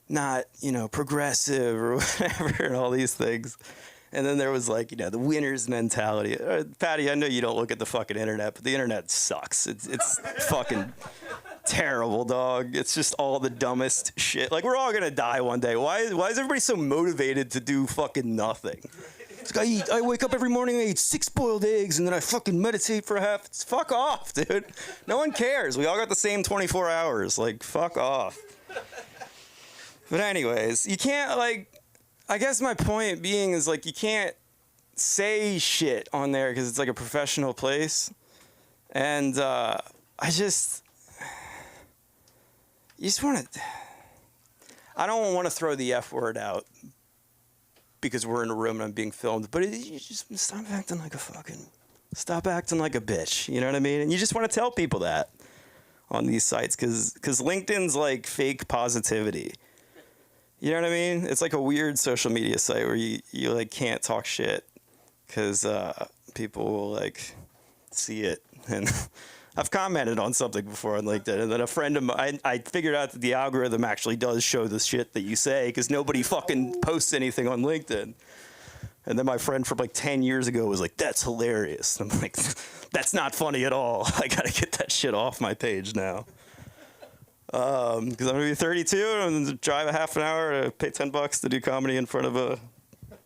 not, you know, progressive or whatever, and all these things. And then there was like, you know, the winner's mentality. Patty, I know you don't look at the fucking internet, but the internet sucks. It's fucking terrible, dog. It's just all the dumbest shit. Like, we're all gonna die one day. Why is everybody so motivated to do fucking nothing? It's like, I wake up every morning, I eat 6 boiled eggs, and then I fucking meditate for fuck off, dude. No one cares. We all got the same 24 hours. Like, fuck off. But anyways, you can't, like, I guess my point being is, like, you can't say shit on there because it's like a professional place. And you just want to, I don't want to throw the F word out because we're in a room and I'm being filmed, but you just stop acting like a bitch, you know what I mean? And you just want to tell people that on these sites because LinkedIn's like fake positivity. You know what I mean? It's like a weird social media site where you like can't talk shit because people will like see it. And I've commented on something before on LinkedIn, and then a friend of mine, I figured out that the algorithm actually does show the shit that you say because nobody fucking posts anything on LinkedIn. And then my friend from like 10 years ago was like, "That's hilarious." I'm like, "That's not funny at all. I gotta get that shit off my page now." Because I'm gonna be 32 and I'm gonna drive a half an hour to pay $10 to do comedy in front of a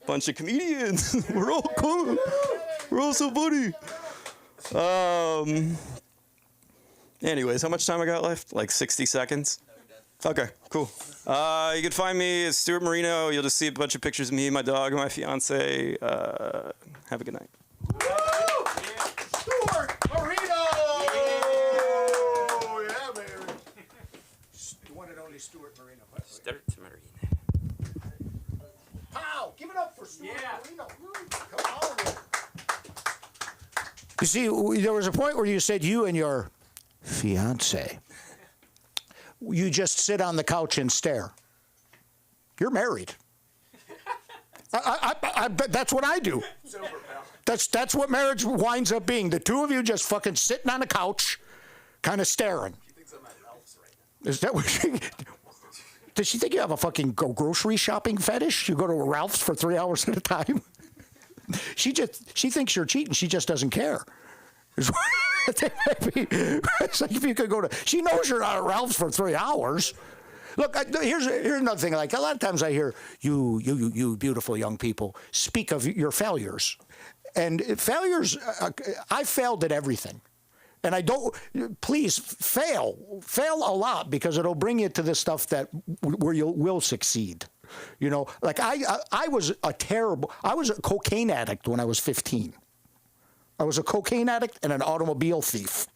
bunch of comedians. We're all cool. We're all so funny. Anyways, how much time I got left? Like 60 seconds? Okay, cool. You can find me at Stuart Marino. You'll just see a bunch of pictures of me, my dog, and my fiance. Have a good night. Stuart Marino! Yeah, baby. The one and only Stuart Marino. Stuart Marino. Pow! Give it up for Stuart Marino. Come on. You see, there was a point where you said you and your fiance, you just sit on the couch and stare. You're married. That's what I do. That's what marriage winds up being. The two of you just fucking sitting on a couch, kind of staring. She thinks I'm at Ralph's right now. Is that what she... Does she think you have a fucking grocery shopping fetish? You go to Ralph's for 3 hours at a time? She thinks you're cheating. She just doesn't care. It's like if you could go to... She knows you're not at Ralph's for 3 hours. Look, here's another thing. Like, a lot of times I hear you beautiful young people speak of your failures. And failures, I failed at everything. And I don't, please fail a lot because it'll bring you to the stuff where you will succeed. You know, like I was a cocaine addict when I was 15. I was a cocaine addict and an automobile thief.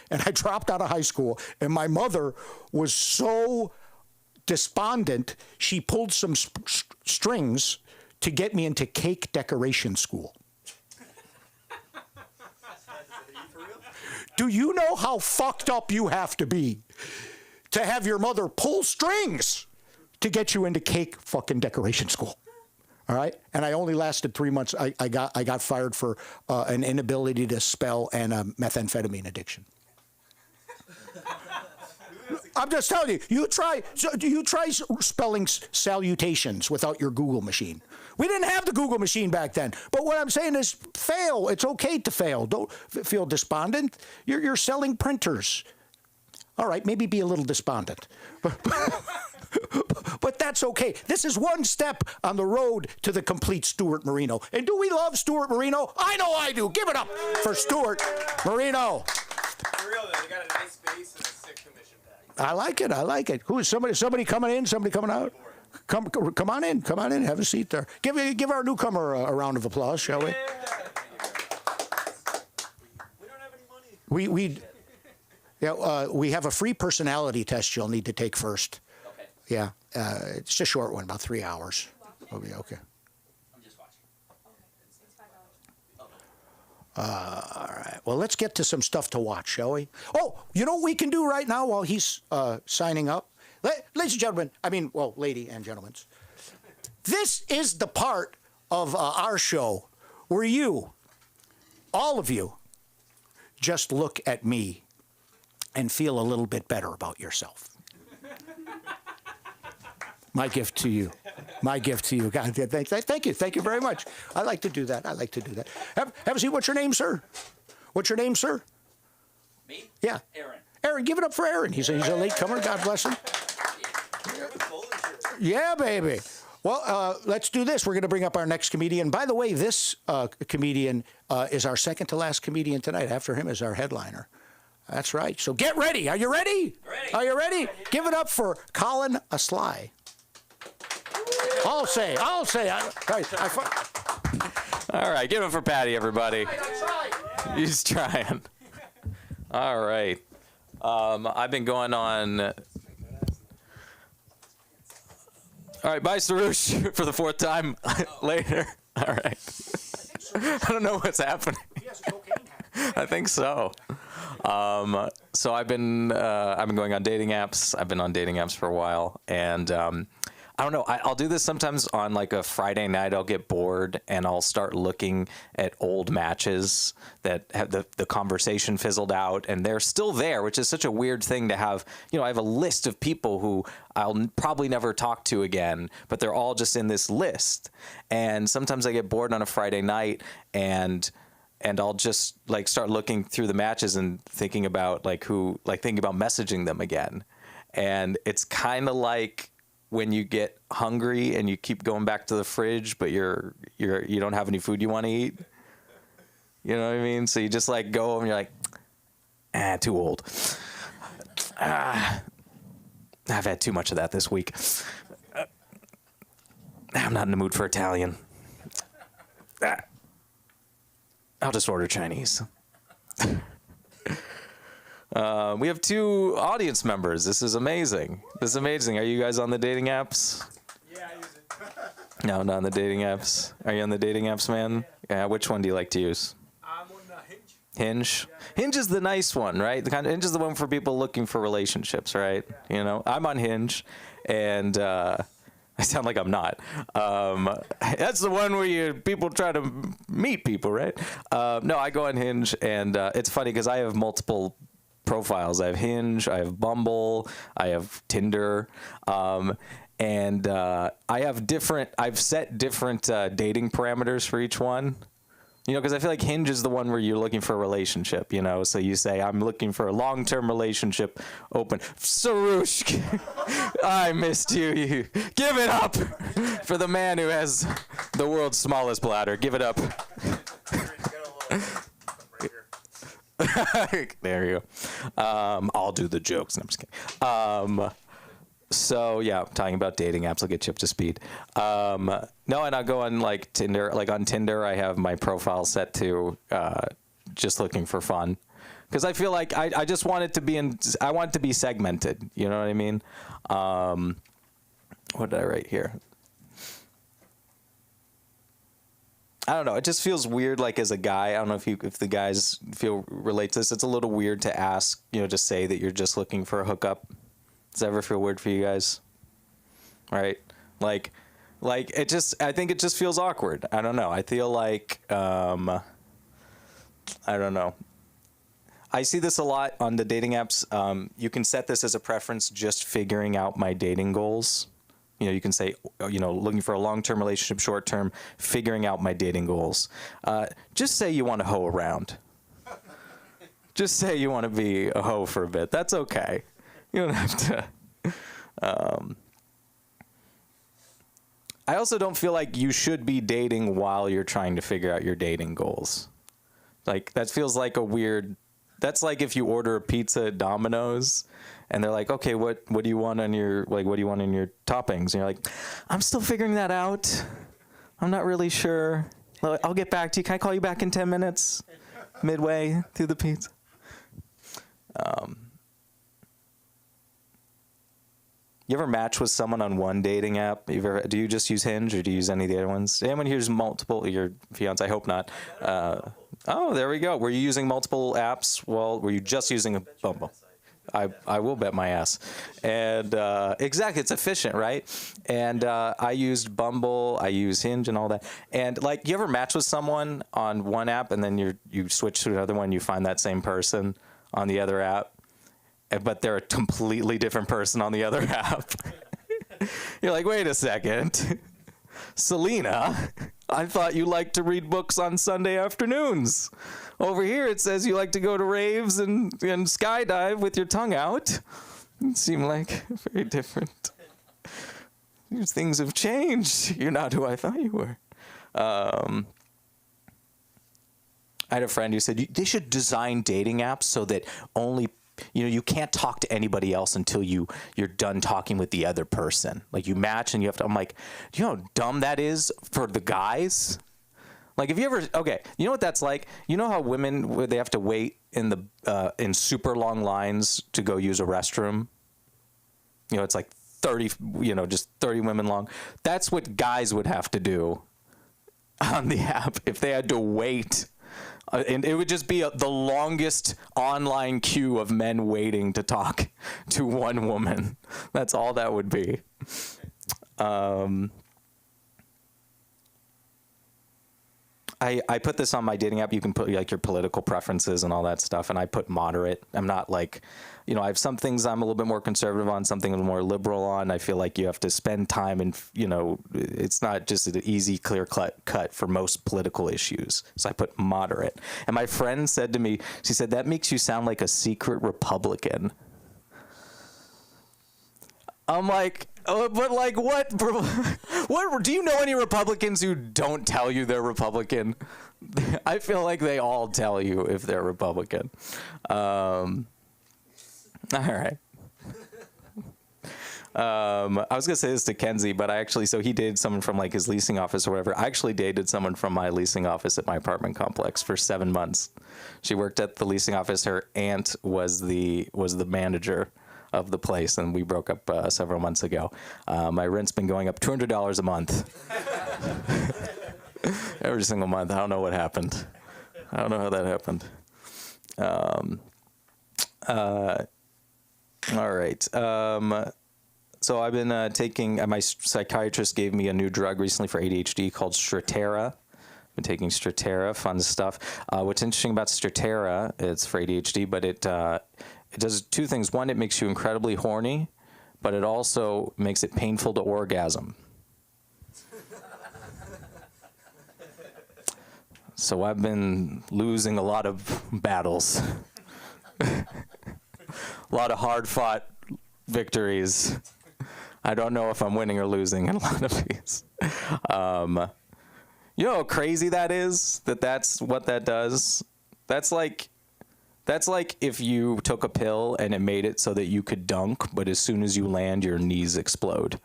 And I dropped out of high school, and my mother was so despondent, she pulled some strings to get me into cake decoration school. Do you know how fucked up you have to be to have your mother pull strings to get you into cake fucking decoration school? All right, and I only lasted 3 months. I got fired for an inability to spell and a methamphetamine addiction. I'm just telling you. You try spelling salutations without your Google machine. We didn't have the Google machine back then. But what I'm saying is, fail. It's okay to fail. Don't feel despondent. You're selling printers. All right, maybe be a little despondent. But that's okay. This is one step on the road to the complete Stuart Marino. And do we love Stuart Marino? I know I do. Give it up for Stuart Marino. For real though, they got a nice base and a sick commission pack. I like it. Who is somebody coming in? Somebody coming out? Come on in. Come on in. Have a seat there. Give our newcomer a round of applause, shall we? We don't have any money. We have a free personality test you'll need to take first. Okay. Yeah, it's a short one, about 3 hours. Oh, yeah, okay. I'm just watching. All right. Well, let's get to some stuff to watch, shall we? Oh, you know what we can do right now while he's signing up? Ladies and gentlemen, lady and gentlemen, this is the part of our show where you, all of you, just look at me and feel a little bit better about yourself. My gift to you. My gift to you. God, thank you. Thank you very much. I like to do that. Have a seat. What's your name, sir? What's your name, sir? Me? Yeah. Aaron. Aaron, give it up for Aaron. He's a late comer. God bless him. Yeah, baby. Well, let's do this. We're going to bring up our next comedian. By the way, this comedian is our second to last comedian tonight. After him is our headliner. That's right. So get ready. Are you ready? Ready. Are you ready? Give it up for Colin Aslai. I'll say. All right, give it for Patty, everybody. He's trying. All right. I've been going on. All right, bye, Sarouche, for the fourth time later. All right. I don't know what's happening. I think so. So I've been going on dating apps. I've been on dating apps for a while, and I don't know. I'll do this sometimes on like a Friday night. I'll get bored and I'll start looking at old matches that have the conversation fizzled out and they're still there, which is such a weird thing to have. You know, I have a list of people who I'll probably never talk to again, but they're all just in this list. And sometimes I get bored on a Friday night and I'll just like start looking through the matches and thinking about thinking about messaging them again. And it's kind of like when you get hungry and you keep going back to the fridge, but you don't have any food you want to eat. You know what I mean? So you just like go home and you're like, too old. I've had too much of that this week. I'm not in the mood for Italian. I'll just order Chinese. We have 2 audience members. This is amazing. Are you guys on the dating apps? Yeah, I use it. No, not on the dating apps. Are you on the dating apps, man? Yeah. Which one do you like to use? I'm on Hinge. Hinge? Hinge is the nice one, right? Hinge is the one for people looking for relationships, right? You know, I'm on Hinge, and I sound like I'm not. That's the one where people try to meet people, right? No, I go on Hinge, and it's funny because I have multiple profiles. I have Hinge, I have Bumble, I have Tinder, and I've set different dating parameters for each one. You know, because I feel like Hinge is the one where you're looking for a relationship, you know? So you say, I'm looking for a long-term relationship, open. Sarouche, I missed you. Give it up for the man who has the world's smallest bladder. Give it up. There you go. I'll do the jokes. No, I'm just kidding. So yeah, talking about dating apps, I'll get you up to speed. No, and I'll go on like Tinder. Like on Tinder, I have my profile set to just looking for fun, because I feel like I just want it to be I want it to be segmented. You know what I mean? What did I write here? I don't know. It just feels weird, like as a guy. I don't know if the guys relate to this. It's a little weird to ask, just say that you're just looking for a hookup. Does that ever feel weird for you guys? Right? Like it just. I think it just feels awkward. I don't know. I feel like I don't know. I see this a lot on the dating apps. You can set this as a preference, just figuring out my dating goals. You can say, looking for a long-term relationship, short-term, figuring out my dating goals. Just say you want to hoe around. Just say you want to be a hoe for a bit. That's okay. You don't have to. I also don't feel like you should be dating while you're trying to figure out your dating goals. Like, that feels like a weird... That's like if you order a pizza at Domino's and they're like, okay, what do you want on your toppings? And you're like, I'm still figuring that out. I'm not really sure. I'll get back to you. Can I call you back in 10 minutes? Midway through the pizza. You ever match with someone on one dating app? Do you just use Hinge or do you use any of the other ones? Anyone here's multiple? Your fiance? I hope not. Oh, there we go. Were you using multiple apps? Well, were you just using a Bumble? I will bet my ass. And exactly, it's efficient, right? And I used Bumble, I use Hinge and all that. And like, you ever match with someone on one app and then you switch to another one, you find that same person on the other app, but they're a completely different person on the other app. You're like, wait a second. Selena, I thought you liked to read books on Sunday afternoons. Over here it says you like to go to raves and skydive with your tongue out. It seemed like very different. These things have changed. You're not who I thought you were. I had a friend who said they should design dating apps so that only, you can't talk to anybody else until you're done talking with the other person. Like you match and you have to, I'm like, do you know how dumb that is for the guys? Like if you ever, okay, you know what that's like? You know how women, where they have to wait in super long lines to go use a restroom? It's like 30, just 30 women long. That's what guys would have to do on the app if they had to wait. And it would just be the longest online queue of men waiting to talk to one woman. That's all that would be. I put this on my dating app. You can put like your political preferences and all that stuff. And I put moderate. I'm not like, I have some things I'm a little bit more conservative on, something a little more liberal on. I feel like you have to spend time and, it's not just an easy, clear cut for most political issues. So I put moderate. And my friend said to me, she said, that makes you sound like a secret Republican. I'm like, oh, but like what? What? Do you know any Republicans who don't tell you they're Republican? I feel like they all tell you if they're Republican. All right. I was gonna say this to Kenzie, but so he dated someone from like his leasing office or whatever. I actually dated someone from my leasing office at my apartment complex for 7 months. She worked at the leasing office. Her aunt was the manager of the place, and we broke up several months ago. My rent's been going up $200 a month. Every single month. I don't know what happened. I don't know how that happened. All right. So I've been taking, my psychiatrist gave me a new drug recently for ADHD called Strattera. I've been taking Strattera, fun stuff. What's interesting about Strattera, it's for ADHD, but it does two things. One, it makes you incredibly horny, but it also makes it painful to orgasm. So I've been losing a lot of battles. A lot of hard-fought victories. I don't know if I'm winning or losing in a lot of these. You know how crazy that is? That's what that does? That's like if you took a pill and it made it so that you could dunk, but as soon as you land, your knees explode.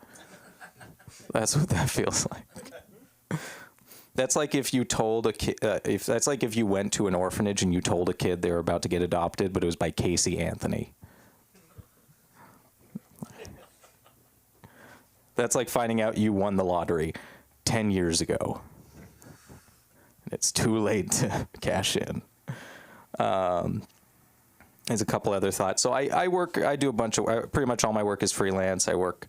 That's what that feels like. That's like if you told a kid, that's like if you went to an orphanage and you told a kid they were about to get adopted, but it was by Casey Anthony. That's like finding out you won the lottery 10 years ago. And it's too late to cash in. There's a couple other thoughts. So I do a bunch of, pretty much all my work is freelance. I work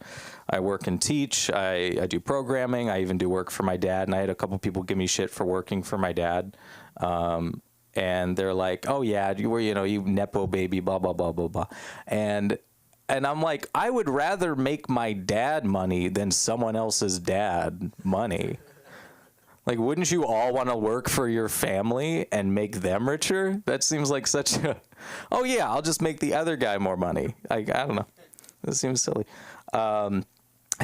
and teach. I do programming. I even do work for my dad. And I had a couple people give me shit for working for my dad. And they're like, oh yeah, you Nepo baby, blah, blah, blah, blah, blah. And I'm like, I would rather make my dad money than someone else's dad money. Like, wouldn't you all want to work for your family and make them richer? That seems like such a, oh yeah, I'll just make the other guy more money. I don't know. This seems silly. I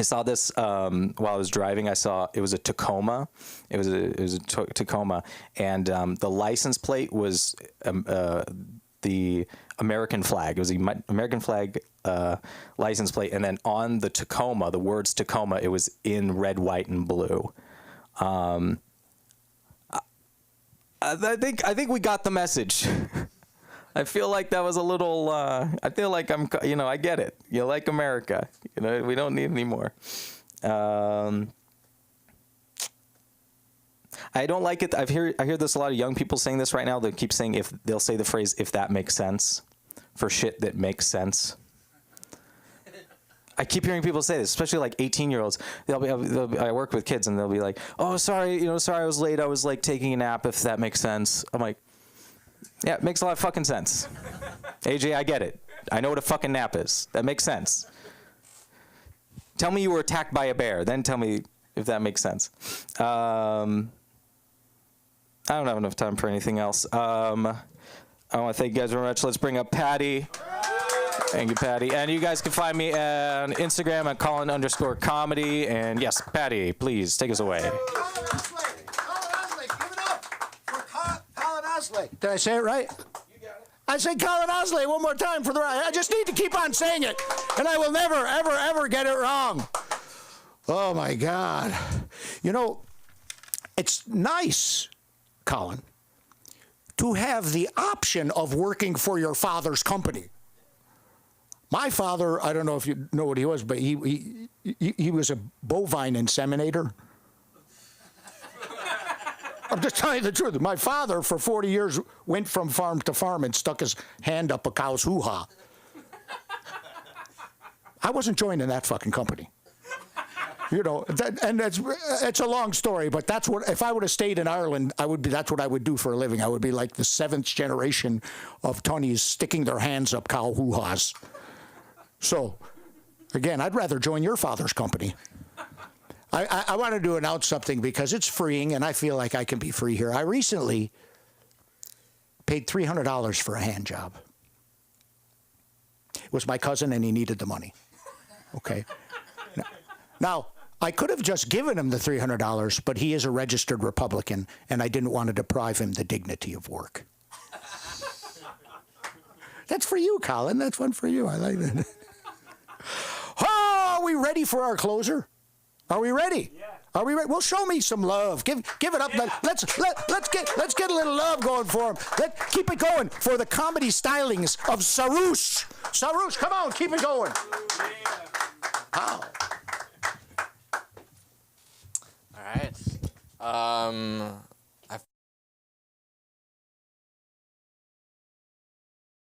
saw this while I was driving. I saw it was a Tacoma. It was a Tacoma, and the license plate was the American flag. It was the American flag license plate, and then on the Tacoma, the words Tacoma, it was in red, white, and blue. I think we got the message. I feel like that was a little. I feel like I'm. I get it. You like America. We don't need any more. I don't like it. I hear this a lot of young people saying this right now. They keep saying they'll say the phrase "if that makes sense" for shit that makes sense. I keep hearing people say this, especially like 18-year-olds. I work with kids and they'll be like, "Oh, sorry, sorry I was late. I was like taking a nap. If that makes sense." I'm like, "Yeah, it makes a lot of fucking sense." AJ, I get it. I know what a fucking nap is. That makes sense. Tell me you were attacked by a bear, then tell me if that makes sense. I don't have enough time for anything else. I want to thank you guys very much. Let's bring up Patty. Thank you, Patty. And you guys can find me on Instagram at Colin_comedy. And yes, Patty, please take us away. Colin Osley, give it up for Colin Osley. Did I say it right? You got it. I say Colin Osley one more time for the right. I just need to keep on saying it, and I will never, ever, ever get it wrong. Oh, my God. It's nice, Colin, to have the option of working for your father's company. My father, I don't know if you know what he was, but he was a bovine inseminator. I'm just telling you the truth. My father, for 40 years, went from farm to farm and stuck his hand up a cow's hoo-ha. I wasn't joining that fucking company. It's a long story, but that's what, if I would have stayed in Ireland, that's what I would do for a living. I would be like the 7th generation of Tunnies sticking their hands up cow hoo-has. So, again, I'd rather join your father's company. I wanted to announce something because it's freeing, and I feel like I can be free here. I recently paid $300 for a hand job. It was my cousin, and he needed the money. Okay. Now, I could have just given him the $300, but he is a registered Republican, and I didn't want to deprive him the dignity of work. That's for you, Colin. That's one for you. I like that. Oh, are we ready for our closer? Are we ready? Yeah. Are we ready? Well, show me some love. Give it up. Yeah. Let's get a little love going for him. Keep it going for the comedy stylings of Sarouche. Sarouche, come on, keep it going. Yeah. Wow. All right.